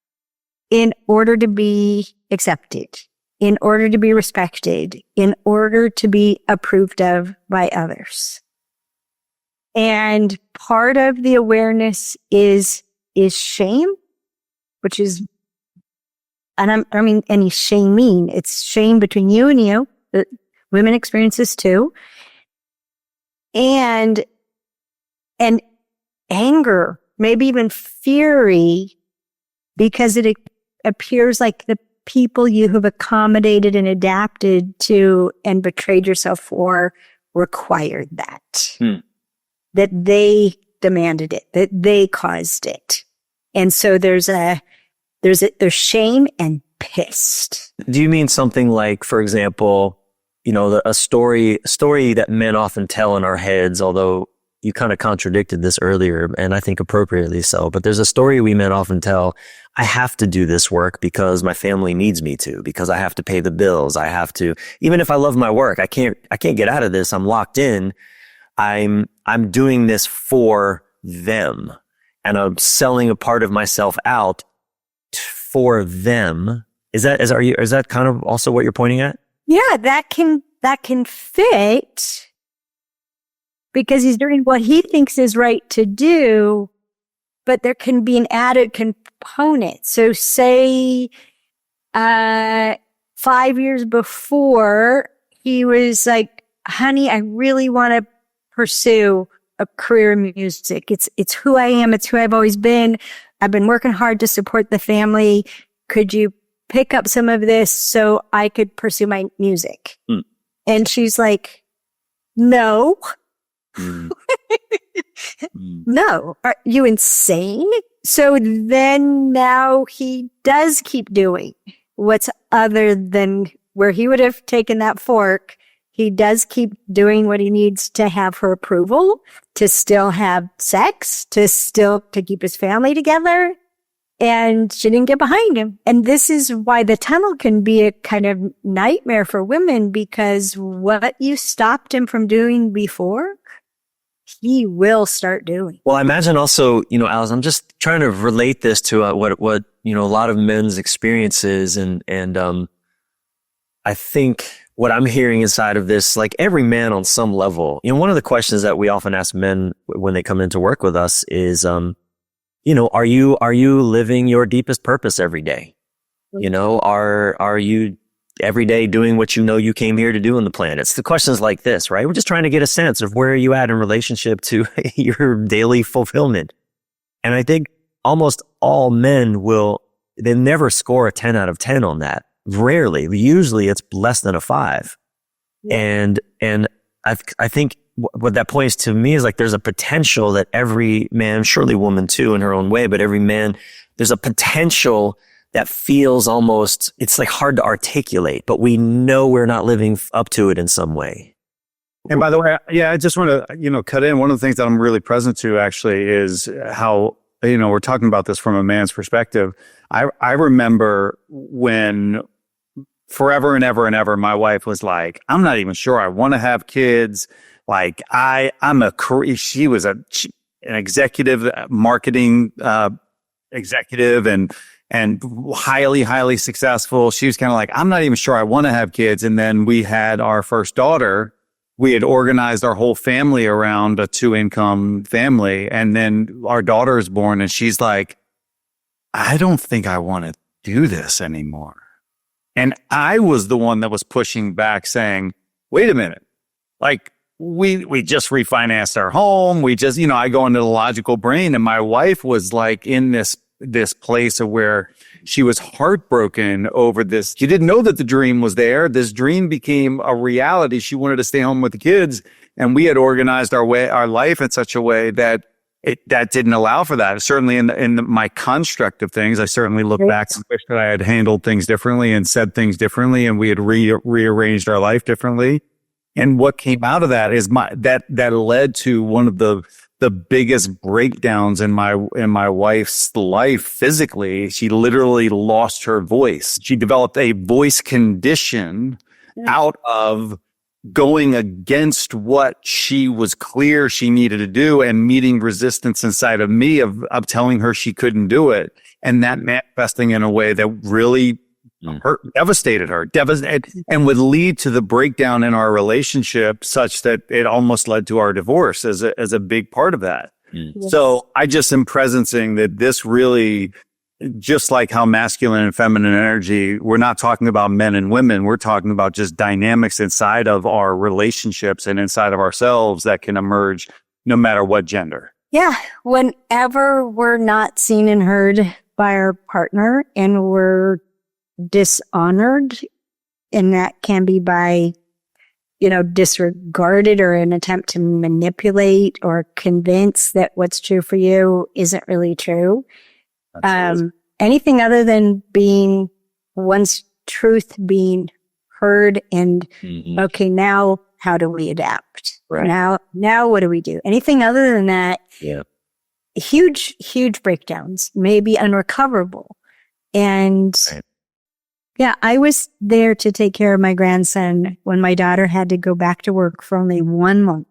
in order to be accepted, in order to be respected, in order to be approved of by others. And part of the awareness is shame, which is, and I don't mean any shaming. It's shame between you and you. Women experience this too. And anger, maybe even fury, because it appears like the people you have accommodated and adapted to and betrayed yourself for required that. That they demanded it, that they caused it. And so there's shame and pissed. Do you mean something like, for example, a story that men often tell in our heads, although you kind of contradicted this earlier, and I think appropriately so, but there's a story we men often tell: I have to do this work because my family needs me to, because I have to pay the bills. I have to, even if I love my work, I can't get out of this. I'm locked in. I'm doing this for them, and I'm selling a part of myself out for them. Is that kind of also what you're pointing at? Yeah, that can fit, because he's doing what he thinks is right to do, but there can be an added component. So say 5 years before, he was like, honey, I really want to pursue a career in music. It's who I am. It's who I've always been. I've been working hard to support the family. Could you pick up some of this so I could pursue my music? And she's like, no. No. Are you insane? So then now he does keep doing what's other than where he would have taken that fork. He does keep doing what he needs to have her approval, to still have sex, to keep his family together. And she didn't get behind him. And this is why the tunnel can be a kind of nightmare for women, because what you stopped him from doing before, he will start doing. Well, I imagine also, Alice, I'm just trying to relate this to what a lot of men's experiences, and I think what I'm hearing inside of this, like every man on some level, one of the questions that we often ask men when they come in to work with us is, are you living your deepest purpose every day? Are you every day doing what you came here to do on the planet? It's the questions like this, right? We're just trying to get a sense of where are you at in relationship to your daily fulfillment. And I think almost all men they never score a 10 out of 10 on that. Rarely. Usually it's less than a 5. Yeah. And I think what that points to me is like there's a potential that every man, surely woman too in her own way, but every man, there's a potential that feels almost, it's like hard to articulate, but we know we're not living up to it in some way. And by the way, I just want to, cut in. One of the things that I'm really present to actually is how, we're talking about this from a man's perspective. I remember when forever and ever, my wife was like, I'm not even sure I want to have kids. Like she an executive marketing executive and highly successful. She was kind of like, I'm not even sure I want to have kids. And then we had our first daughter. We had organized our whole family around a 2-income family. And then our daughter is born and she's like, I don't think I want to do this anymore. And I was the one that was pushing back saying, wait a minute, like we just refinanced our home. We just, I go into the logical brain, and my wife was like in this place of where she was heartbroken over this. She didn't know that the dream was there. This dream became a reality. She wanted to stay home with the kids, and we had organized our life in such a way that that didn't allow for that. Certainly in my construct of things, I certainly look back and wish that I had handled things differently and said things differently, and we had rearranged our life differently. And what came out of that is that led to one of the biggest breakdowns in my wife's life physically. She literally lost her voice. She developed a voice condition out of going against what she was clear she needed to do and meeting resistance inside of me of telling her she couldn't do it. And that manifesting in a way that really devastated her, and would lead to the breakdown in our relationship such that it almost led to our divorce as a big part of that. So I just am presencing that this really, just like how masculine and feminine energy, we're not talking about men and women. We're talking about just dynamics inside of our relationships and inside of ourselves that can emerge no matter what gender. Yeah. Whenever we're not seen and heard by our partner and we're dishonored, and that can be by, disregarded or an attempt to manipulate or convince that what's true for you isn't really true. Anything other than being one's truth being heard and okay, now how do we adapt? Right. Now what do we do? Anything other than that, huge breakdowns, maybe unrecoverable. And yeah, I was there to take care of my grandson when my daughter had to go back to work for only 1 month,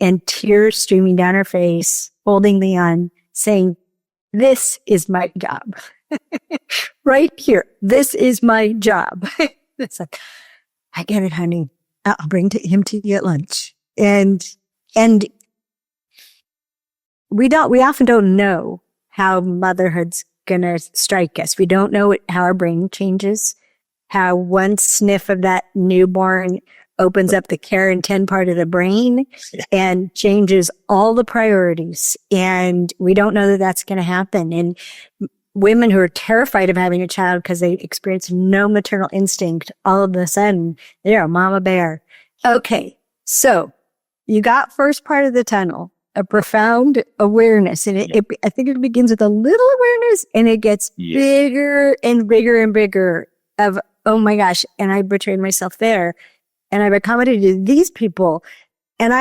and tears streaming down her face, holding Leon, saying, this is my job. Right here. This is my job. It's like, I get it, honey. I'll bring him to you at lunch. And we often don't know how motherhood's gonna strike us. We don't know how our brain changes, how one sniff of that newborn opens up the care and 10 part of the brain and changes all the priorities. And we don't know that that's going to happen. And women who are terrified of having a child because they experience no maternal instinct, all of a sudden, they're a mama bear. Okay. So you got first part of the tunnel, a profound awareness. And I think it begins with a little awareness, and it gets bigger and bigger and bigger of, oh my gosh. And I betrayed myself there. And I've accommodated these people, and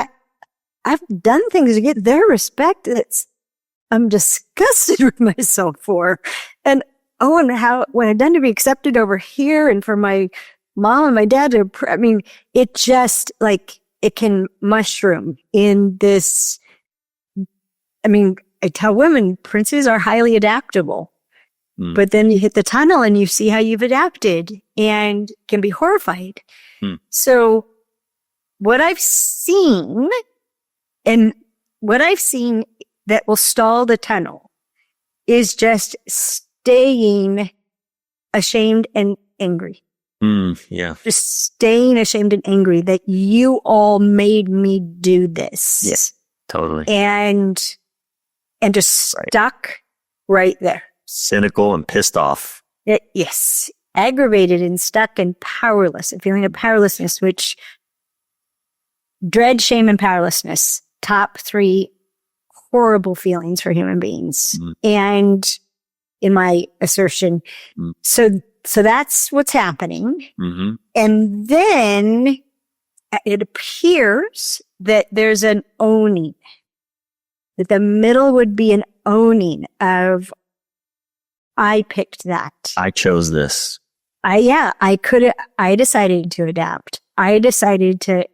I've done things to get their respect I'm disgusted with myself for. And when I'm done to be accepted over here, and for my mom and my dad it just it can mushroom in this. I tell women, princes are highly adaptable. But then you hit the tunnel and you see how you've adapted and can be horrified. So what I've seen that will stall the tunnel is just staying ashamed and angry. Just staying ashamed and angry that you all made me do this. Yes, totally. And just stuck right there. Cynical and pissed off. Yes. Aggravated and stuck and powerless, a feeling of powerlessness, which dread, shame, and powerlessness, top 3 horrible feelings for human beings. And in my assertion, so that's what's happening. And then it appears that there's an owning, that the middle would be an owning of, I picked that. I chose this. I decided to adapt. I decided to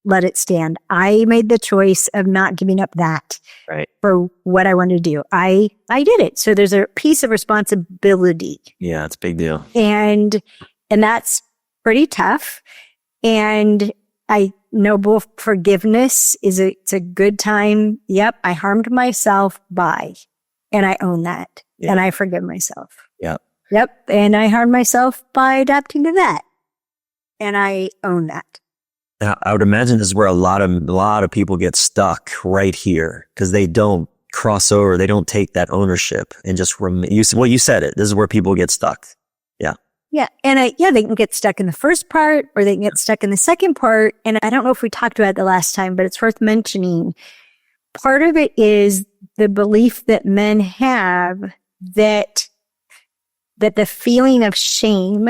let it stand. I made the choice of not giving up that Right. for what I wanted to do. I did it. So there's a piece of responsibility. Yeah, it's a big deal. And that's pretty tough. And I know both forgiveness it's a good time. Yep. I harmed myself and I own that. Yeah. And I forgive myself. Yeah. Yep. And I harmed myself by adapting to that. And I own that. Now, I would imagine this is where a lot of people get stuck right here because they don't cross over. They don't take that ownership and just you said it. This is where people get stuck. Yeah. Yeah. And they can get stuck in the first part or they can get stuck in the second part. And I don't know if we talked about it the last time, but it's worth mentioning. Part of it is the belief that men have that the feeling of shame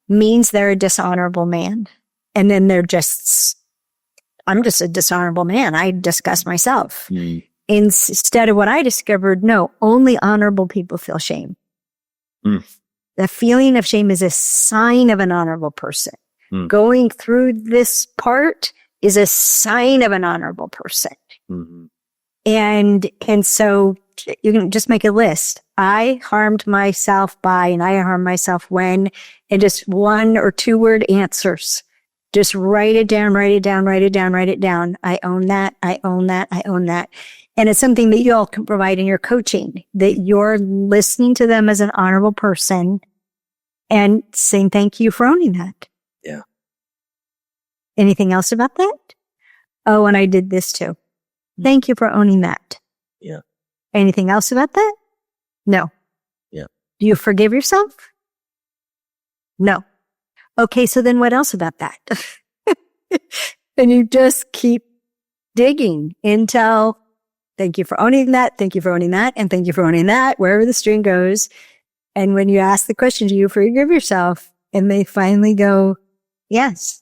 means they're a dishonorable man. And then I'm just a dishonorable man. I discuss myself. Instead of what I discovered, no, only honorable people feel shame. The feeling of shame is a sign of an honorable person. Going through this part is a sign of an honorable person. And so you can just make a list. I harmed myself by, and I harmed myself when, and just 1 or 2 word answers. Just write it down, write it down, write it down, write it down. I own that. I own that. I own that. And it's something that you all can provide in your coaching, that you're listening to them as an honorable person and saying thank you for owning that. Yeah. Anything else about that? Oh, and I did this too. Thank you for owning that. Yeah. Anything else about that? No. Yeah. Do you forgive yourself? No. Okay, so then what else about that? And you just keep digging until thank you for owning that, thank you for owning that, and thank you for owning that, wherever the string goes. And when you ask the question, do you forgive yourself? And they finally go, yes.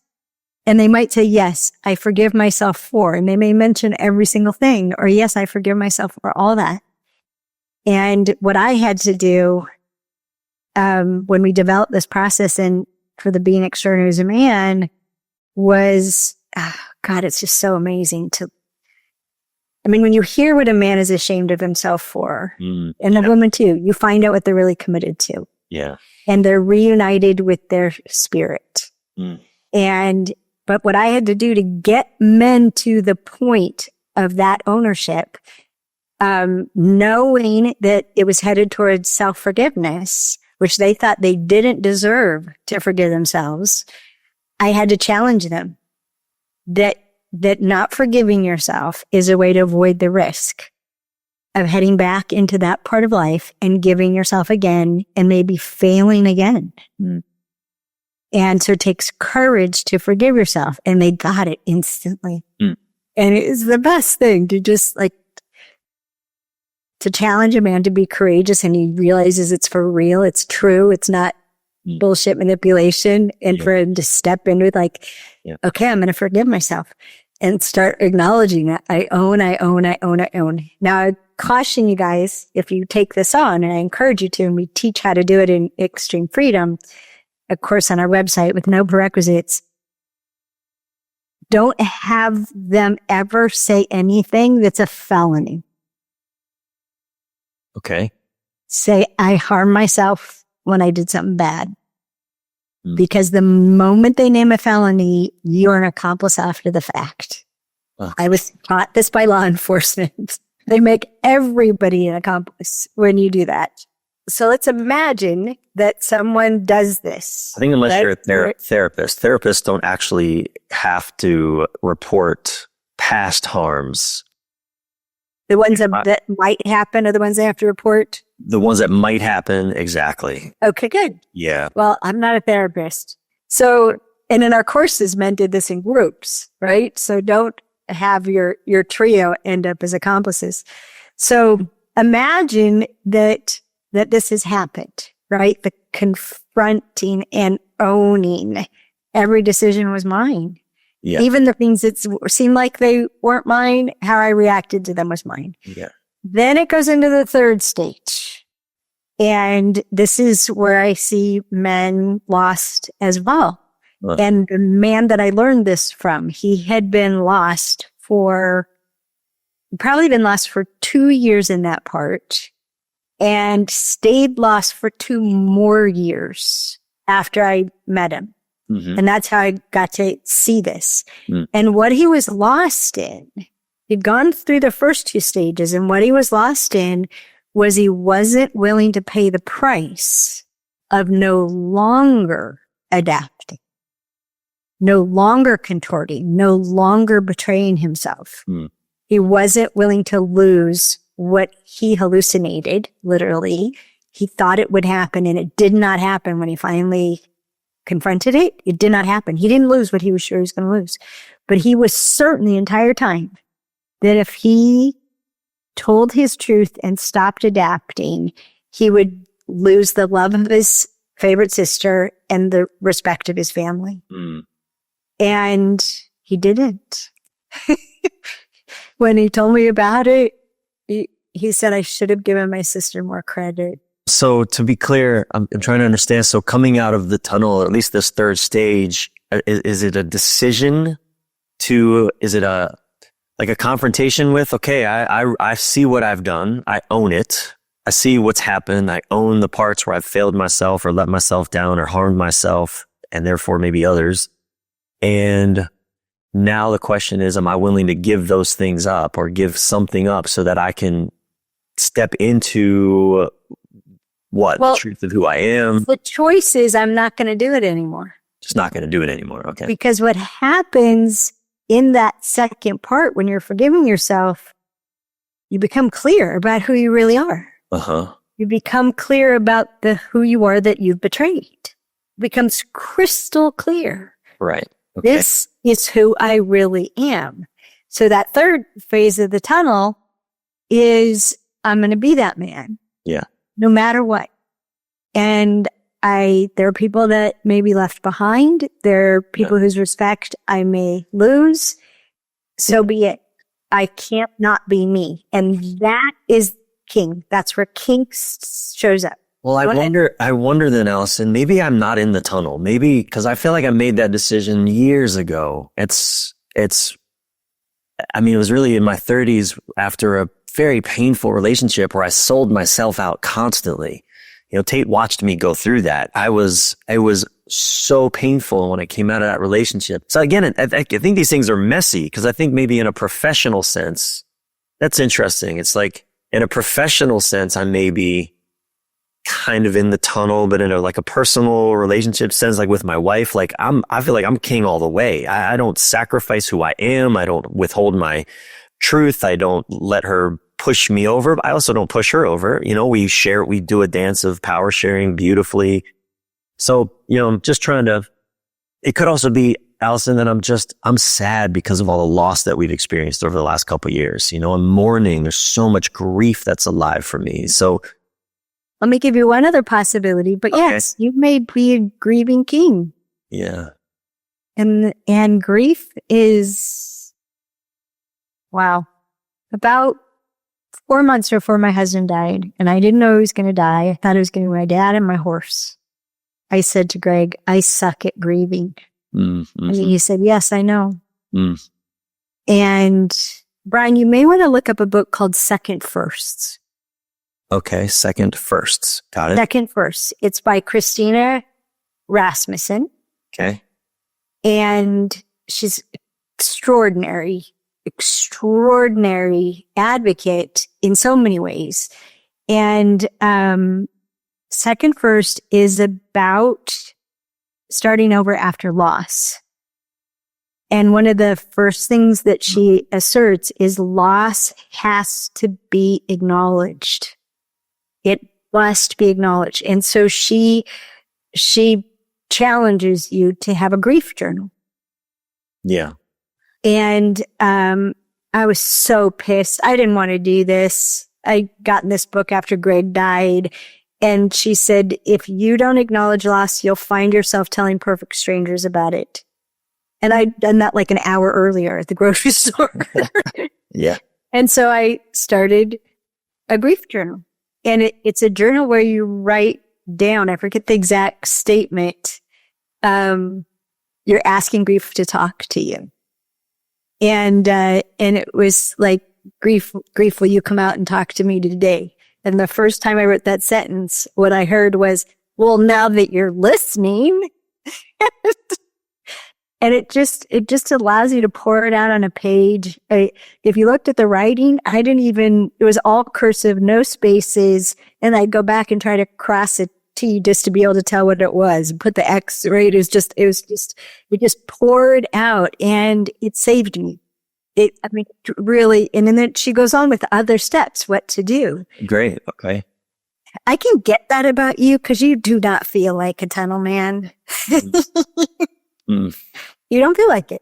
And they might say, yes, I forgive myself for, and they may mention every single thing, or yes, I forgive myself for all that. And what I had to do, when we developed this process and for the being extraordinary as a man was, God, it's just so amazing when you hear what a man is ashamed of himself for, and a woman too, you find out what they're really committed to. Yeah. And they're reunited with their spirit. But what I had to do to get men to the point of that ownership, knowing that it was headed towards self-forgiveness, which they thought they didn't deserve to forgive themselves, I had to challenge them that not forgiving yourself is a way to avoid the risk of heading back into that part of life and giving yourself again and maybe failing again. And so it takes courage to forgive yourself. And they got it instantly. And it is the best thing to just to challenge a man to be courageous, and he realizes it's for real, it's true, it's not bullshit manipulation, and for him to step in with okay, I'm going to forgive myself and start acknowledging that I own. Now, I caution you guys, if you take this on, and I encourage you to, and we teach how to do it in Extreme Freedom, of course, on our website with no prerequisites, don't have them ever say anything that's a felony. Okay. Say, I harmed myself when I did something bad. Because the moment they name a felony, you're an accomplice after the fact. I was taught this by law enforcement. They make everybody an accomplice when you do that. So let's imagine that someone does this. I think unless you're a therapist, therapists don't actually have to report past harms. The ones that might happen are the ones they have to report? The ones that might happen, exactly. Okay, good. Yeah. Well, I'm not a therapist. So, and in our courses, men did this in groups, right? So don't have your trio end up as accomplices. So imagine that this has happened, right? The confronting and owning. Every decision was mine. Yeah. Even the things that seemed like they weren't mine, how I reacted to them was mine. Yeah. Then it goes into the third stage. And this is where I see men lost as well. And the man that I learned this from, he had been lost for 2 years in that part and stayed lost for 2 more years after I met him. Mm-hmm. And that's how I got to see this. And what he was lost in, he'd gone through the first 2 stages, and what he was lost in was he wasn't willing to pay the price of no longer adapting, no longer contorting, no longer betraying himself. He wasn't willing to lose what he hallucinated, literally. He thought it would happen, and it did not happen when he finally confronted it. It did not happen. He didn't lose what he was sure he was going to lose. But he was certain the entire time that if he told his truth and stopped adapting, he would lose the love of his favorite sister and the respect of his family. And he didn't. When he told me about it, he said I should have given my sister more credit. So to be clear, I'm trying to understand. So coming out of the tunnel, or at least this 3rd stage, is it a decision is it a confrontation with, okay, I see what I've done. I own it. I see what's happened. I own the parts where I've failed myself or let myself down or harmed myself and therefore maybe others. And now the question is, am I willing to give those things up or give something up so that I can step into the truth of who I am? The choice is I'm not going to do it anymore. Just not going to do it anymore. Okay. Because what happens in that second part, when you're forgiving yourself, you become clear about who you really are. You become clear about who you are that you've betrayed. It becomes crystal clear. Right. Okay. This is who I really am. So that 3rd phase of the tunnel is I'm going to be that man. Yeah. No matter what. And there are people that may be left behind. There are people whose respect I may lose. So be it. I can't not be me. And that is king. That's where king shows up. Well, I wonder then, Alison, maybe I'm not in the tunnel. Maybe because I feel like I made that decision years ago. It was really in my 30s after a very painful relationship where I sold myself out constantly. Tate watched me go through that. It was so painful when I came out of that relationship. So again, I think these things are messy because I think maybe in a professional sense, that's interesting. It's like in a professional sense, I may be kind of in the tunnel, but in a personal relationship sense, like with my wife, I feel like I'm king all the way. I don't sacrifice who I am. I don't withhold my truth. I don't let her push me over, but I also don't push her over. We do a dance of power sharing beautifully. So, I'm just trying to, it could also be, Alison, that I'm sad because of all the loss that we've experienced over the last couple of years. I'm mourning. There's so much grief that's alive for me. So let me give you one other possibility, but yes, you may be a grieving king. Yeah. And grief is, wow, about 4 months before my husband died, and I didn't know he was going to die. I thought it was going to be my dad and my horse. I said to Greg, I suck at grieving. Mm-hmm. And he said, yes, I know. Mm. And Bryan, you may want to look up a book called Second Firsts. Okay, Second Firsts. Got it. Second Firsts. It's by Christina Rasmussen. Okay. And she's extraordinary advocate in so many ways. And Second First is about starting over after loss. And one of the first things that she asserts is loss has to be acknowledged. It must be acknowledged. And so she challenges you to have a grief journal. Yeah. And I was so pissed. I didn't want to do this. I got in this book after Greg died. And she said, if you don't acknowledge loss, you'll find yourself telling perfect strangers about it. And I'd done that like an hour earlier at the grocery store. Yeah. And so I started a grief journal. And it's a journal where you write down, I forget the exact statement, you're asking grief to talk to you. And it was like, grief, will you come out and talk to me today? And the first time I wrote that sentence, what I heard was, well, now that you're listening. And it just allows you to pour it out on a page. If you looked at the writing, it was all cursive, no spaces. And I'd go back and try to cross a T just to be able to tell what it was. Put the X, right? It just poured out, and it saved me. Really. And then she goes on with other steps, what to do. Great. Okay. I can get that about you because you do not feel like a tunnel man. You don't feel like it.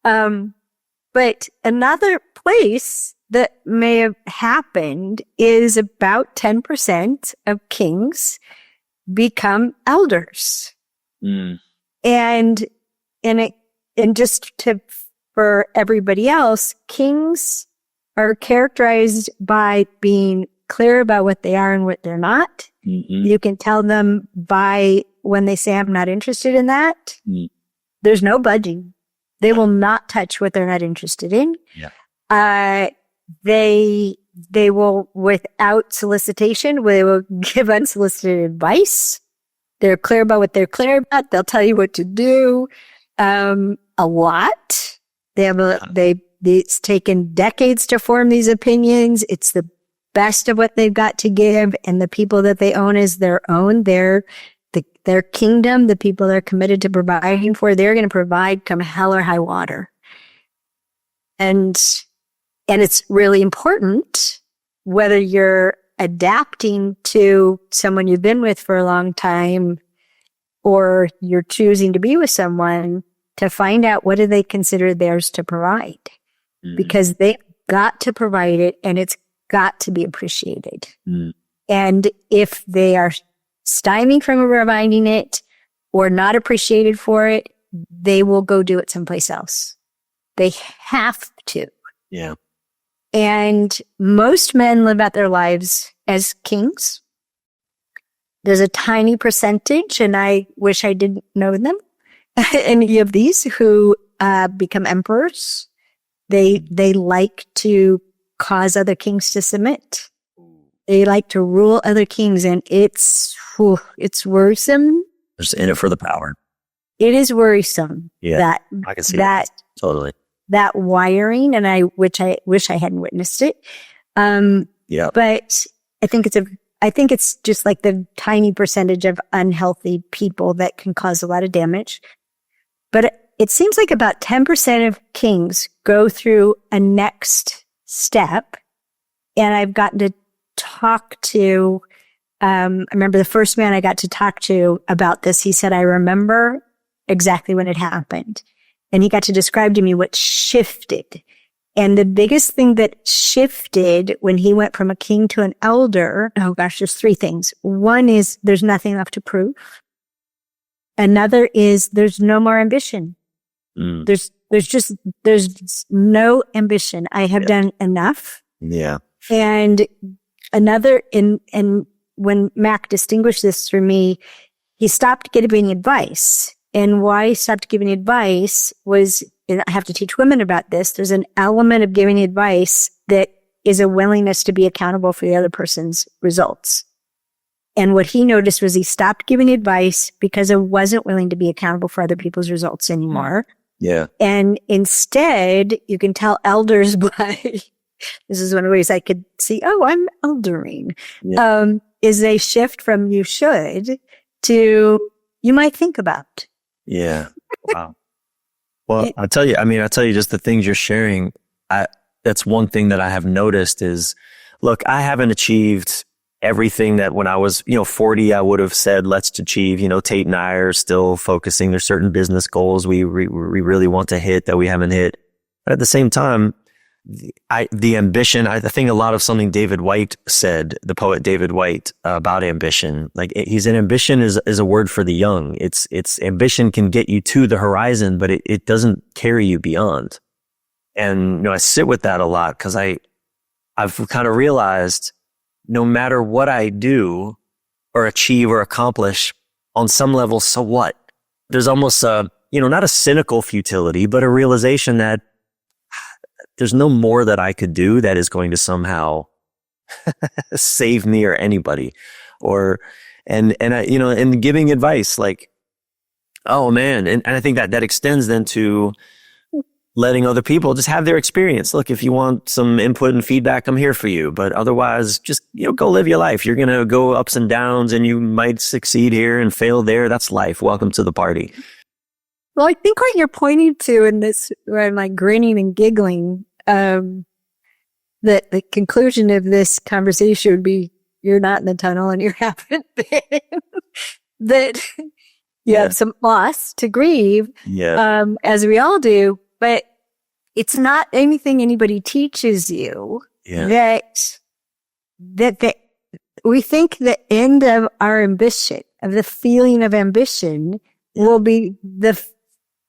But another place that may have happened is about 10% of kings become elders. And for everybody else, kings are characterized by being clear about what they are and what they're not. You can tell them by when they say, I'm not interested in that. There's no budging. They will not touch what they're not interested in. Yeah. They will, without solicitation, they will give unsolicited advice. They're clear about what they're clear about. They'll tell you what to do. A lot. It's taken decades to form these opinions. It's the best of what they've got to give, and the people that they own is their own. Their kingdom, the people they're committed to providing for, they're going to provide come hell or high water. And it's really important, whether you're adapting to someone you've been with for a long time or you're choosing to be with someone, to find out what do they consider theirs to provide. Because they've got to provide it, and it's got to be appreciated. And if they are stymied from providing it or not appreciated for it, they will go do it someplace else. They have to. Yeah. And most men live out their lives as kings. There's a tiny percentage, and I wish I didn't know them, any of these, who become emperors. They like to cause other kings to submit. They like to rule other kings, and it's worrisome. Just in it for the power. It is worrisome. Yeah, I can see that. Totally. That wiring, and I wish I hadn't witnessed it. Yeah. But I think it's just like the tiny percentage of unhealthy people that can cause a lot of damage. But it seems like about 10% of kings go through a next step, and I've gotten to talk to, I remember the first man I got to talk to about this, he said, I remember exactly when it happened. And he got to describe to me what shifted. And the biggest thing that shifted when he went from a king to an elder, there's three things. One is there's nothing left to prove. Another is there's no more ambition. There's no ambition. I have done enough. Yeah. And another, and when Mac distinguished this for me, he stopped giving advice. And why he stopped giving advice was, and I have to teach women about this, there's an element of giving advice that is a willingness to be accountable for the other person's results. And what he noticed was he stopped giving advice because I wasn't willing to be accountable for other people's results anymore. Yeah. And instead, you can tell elders by, this is one of the ways I could see, I'm eldering, is they shift from you should to you might think about. Yeah. Wow. Well, I'll tell you just the things you're sharing. That's one thing that I have noticed is, look, I haven't achieved everything that when I was, 40, I would have said, let's achieve. Tate and I are still focusing. There's certain business goals we really want to hit that we haven't hit. But at the same time, the ambition, I think a lot of something David White said, the poet David White, about ambition. Like he said, ambition is a word for the young. It's ambition can get you to the horizon, but it doesn't carry you beyond. And, I sit with that a lot because I've kind of realized no matter what I do or achieve or accomplish on some level, so what? There's almost not a cynical futility, but a realization that there's no more that I could do that is going to somehow save me or anybody. And giving advice like, oh man. And I think that extends then to letting other people just have their experience. Look, if you want some input and feedback, I'm here for you. But otherwise, just, go live your life. You're going to go ups and downs and you might succeed here and fail there. That's life. Welcome to the party. Well, I think what you're pointing to in this, where I'm like grinning and giggling, that the conclusion of this conversation would be, you're not in the tunnel and you haven't been. That you have some loss to grieve, as we all do. But it's not anything anybody teaches you that we think the end of our ambition, of the feeling of ambition, will be the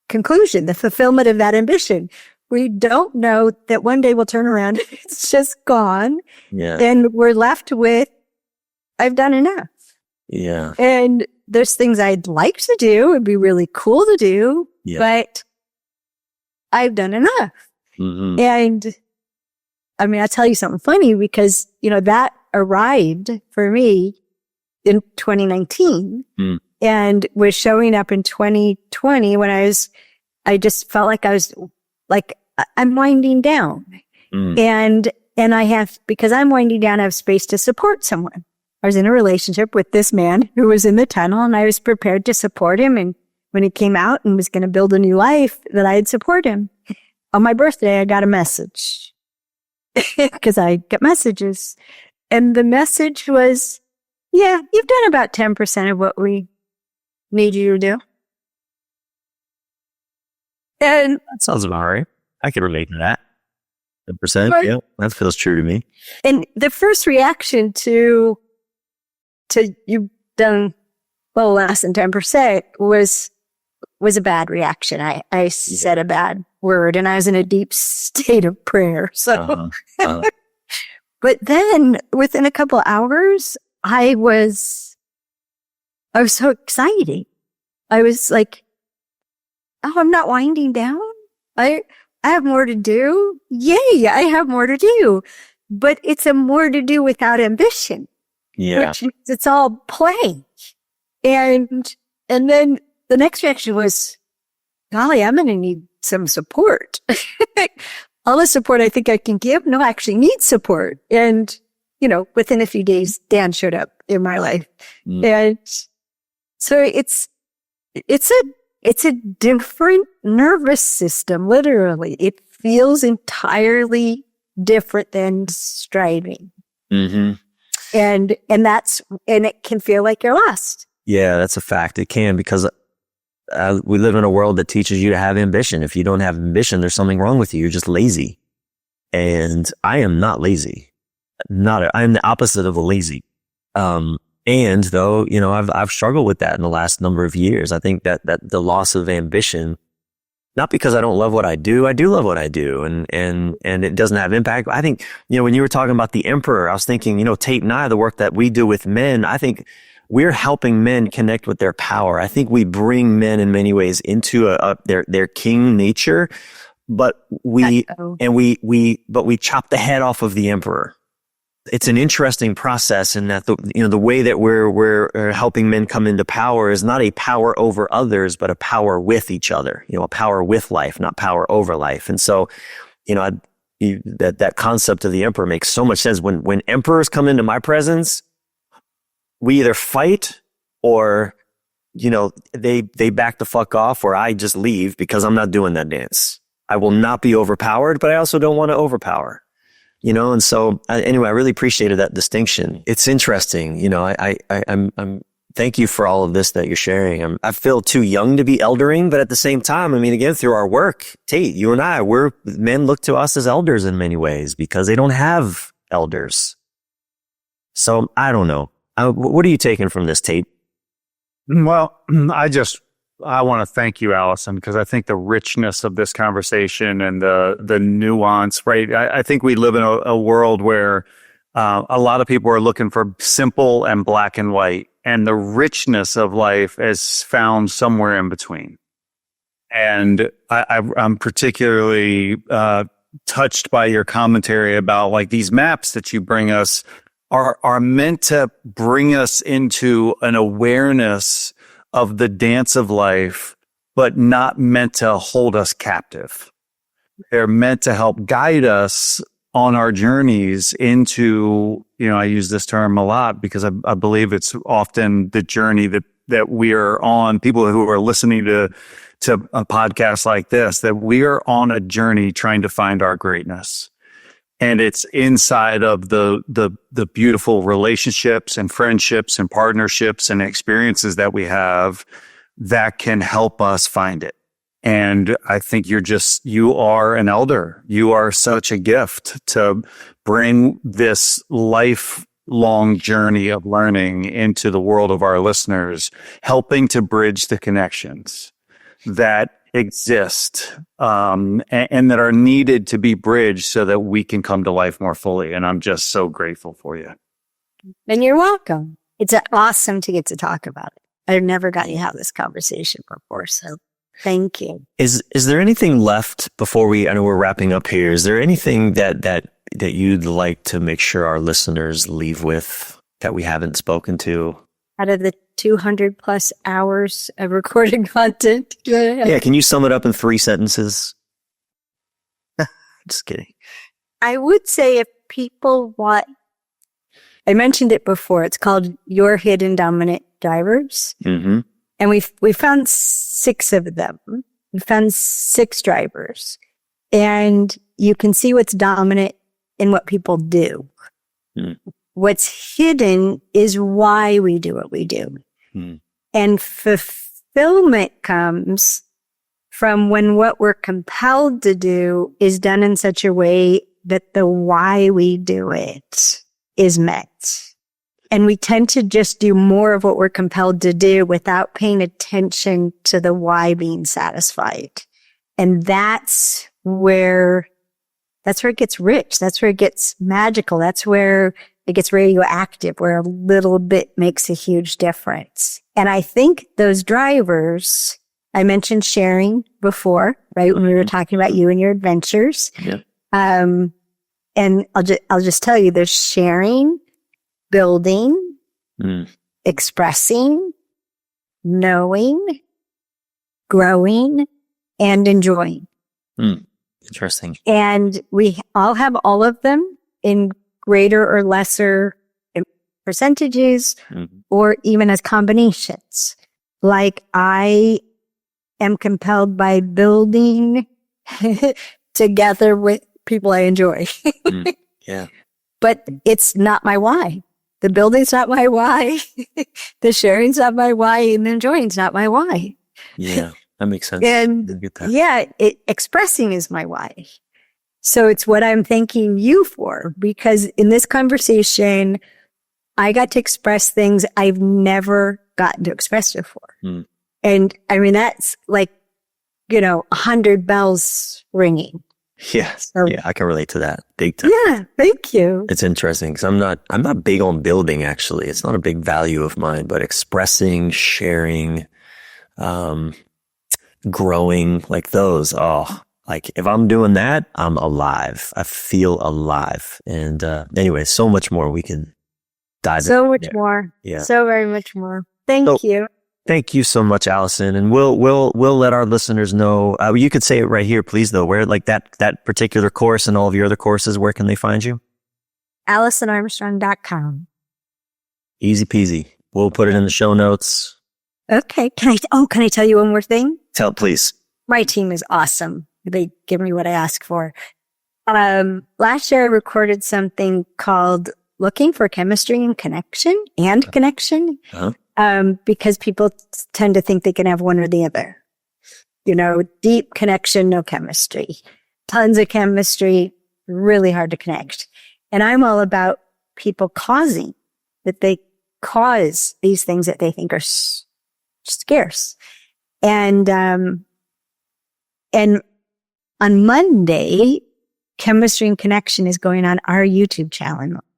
conclusion, the fulfillment of that ambition. We don't know that one day we'll turn around and it's just gone. Yeah. And we're left with, I've done enough. Yeah. And there's things I'd like to do. It'd be really cool to do, but I've done enough. Mm-hmm. And I mean, I'll tell you something funny because, that arrived for me in 2019 and was showing up in 2020 when I just felt like I was like, I'm winding down. And because I'm winding down, I have space to support someone. I was in a relationship with this man who was in the tunnel and I was prepared to support him. And when he came out and was going to build a new life, that I'd support him. On my birthday, I got a message because I get messages. And the message was, yeah, you've done about 10% of what we need you to do. And that sounds about right. I could relate to that. 10%, yeah, that feels true to me. And the first reaction to you've done well less than 10% was a bad reaction. I said a bad word and I was in a deep state of prayer. So, but then within a couple hours, I was so excited. I was like, oh, I'm not winding down. I have more to do. Yay, I have more to do. But it's a more to do without ambition. Yeah. Which means it's all play. And then the next reaction was, golly, I'm going to need some support. All the support I think I can give, no, I actually need support. And, within a few days, Dan showed up in my life. And so it's a different nervous system, literally. It feels entirely different than striving. Mm-hmm. And it can feel like you're lost. Yeah, that's a fact. It can, because we live in a world that teaches you to have ambition. If you don't have ambition, there's something wrong with you. You're just lazy. And I am not lazy. I'm the opposite of a lazy. And though, I've struggled with that in the last number of years. I think that the loss of ambition, not because I don't love what I do love what I do, and it doesn't have impact. I think, when you were talking about the emperor, I was thinking, Tate and I, the work that we do with men, I think we're helping men connect with their power. I think we bring men in many ways into their king nature, but we chop the head off of the emperor. It's an interesting process in that the way that we're helping men come into power is not a power over others, but a power with each other. A power with life, not power over life. And so, that concept of the emperor makes so much sense. When emperors come into my presence, we either fight or they back the fuck off, or I just leave because I'm not doing that dance. I will not be overpowered, but I also don't want to overpower. And so anyway, I really appreciated that distinction. It's interesting. I'm thank you for all of this that you're sharing. I feel too young to be eldering, but at the same time, again, through our work, Tate, you and I, men look to us as elders in many ways because they don't have elders. So I don't know. What are you taking from this, Tate? Well, I want to thank you, Alison, because I think the richness of this conversation and the nuance, right? I think we live in a world where a lot of people are looking for simple and black and white, and the richness of life is found somewhere in between. And I'm particularly touched by your commentary about like these maps that you bring us are meant to bring us into an awareness of the dance of life, but not meant to hold us captive. They're meant to help guide us on our journeys into, I use this term a lot because I believe it's often the journey that we are on, people who are listening to a podcast like this, that we are on a journey trying to find our greatness. And it's inside of the beautiful relationships and friendships and partnerships and experiences that we have that can help us find it. And I think you are an elder. You are such a gift to bring this lifelong journey of learning into the world of our listeners, helping to bridge the connections that exist and that are needed to be bridged so that we can come to life more fully. And I'm just so grateful for you. And you're welcome. It's awesome to get to talk about it. I've never gotten to have this conversation before, so thank you. Is there anything left before I know we're wrapping up here. Is there anything that you'd like to make sure our listeners leave with that we haven't spoken to? Out of the 200 plus hours of recorded content. Yeah. Can you sum it up in 3 sentences? Just kidding. I would say if people I mentioned it before, it's called Your Hidden Dominant Drivers. Mm-hmm. And we found 6 of them. We found 6 drivers. And you can see what's dominant in what people do. Mm. What's hidden is why we do what we do. Mm. And fulfillment comes from when what we're compelled to do is done in such a way that the why we do it is met. And we tend to just do more of what we're compelled to do without paying attention to the why being satisfied. And that's where it gets rich. That's where it gets magical. That's where it gets radioactive, where a little bit makes a huge difference. And I think those drivers, I mentioned sharing before, right? When we were talking about you and your adventures. Yeah. And I'll just tell you, there's sharing, building, expressing, knowing, growing, and enjoying. Interesting. And we all have all of them in greater or lesser percentages, or even as combinations. Like I am compelled by building together with people I enjoy. Yeah. But it's not my why. The building's not my why. The sharing's not my why. And the enjoying's not my why. Yeah, that makes sense. And I get that. yeah, expressing is my why. So it's what I'm thanking you for, because in this conversation, I got to express things I've never gotten to express before. And I mean, that's like, 100 bells ringing. Yes. Yeah, I can relate to that big time. Yeah, thank you. It's interesting because I'm not big on building, actually. It's not a big value of mine, but expressing, sharing, growing, like those, like if I'm doing that, I'm alive. I feel alive. And anyway, so much more we can dive into. So much more. Yeah. So very much more. Thank you. Thank you so much, Alison. And we'll let our listeners know. You could say it right here, please, though. Where like that particular course and all of your other courses, where can they find you? AlisonArmstrong.com. Easy peasy. We'll put it in the show notes. Okay. Can I tell you one more thing? Please. My team is awesome. They give me what I ask for. Last year I recorded something called Looking for Chemistry and Connection because people tend to think they can have one or the other. Deep connection, no chemistry. Tons of chemistry, really hard to connect. And I'm all about people causing, that they cause these things that they think are scarce. And on Monday, Chemistry and Connection is going on our YouTube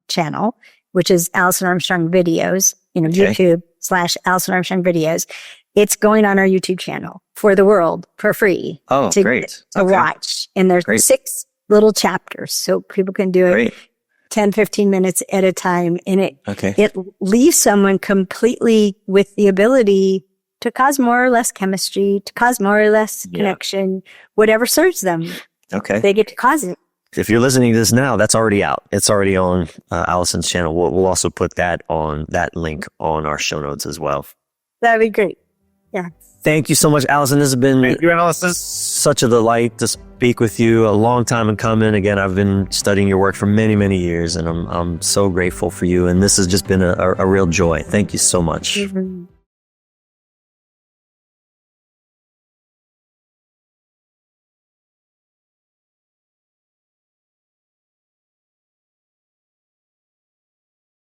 channel, which is Alison Armstrong Videos, Okay. YouTube /Alison Armstrong Videos. It's going on our YouTube channel for the world for free. Oh, great. To watch. And there's Great. 6 little chapters, so people can do it Great. 10, 15 minutes at a time. And Okay. it leaves someone completely with the ability to cause more or less chemistry, to cause more or less connection, whatever serves them. Okay. They get to cause it. If you're listening to this now, that's already out. It's already on Alison's channel. We'll also put that link on our show notes as well. That'd be great. Yeah. Thank you so much, Alison. This has been Thank you, Alison. such a delight to speak with you. A long time in coming. Again, I've been studying your work for many, many years, and I'm so grateful for you. And this has just been a real joy. Thank you so much. Mhm.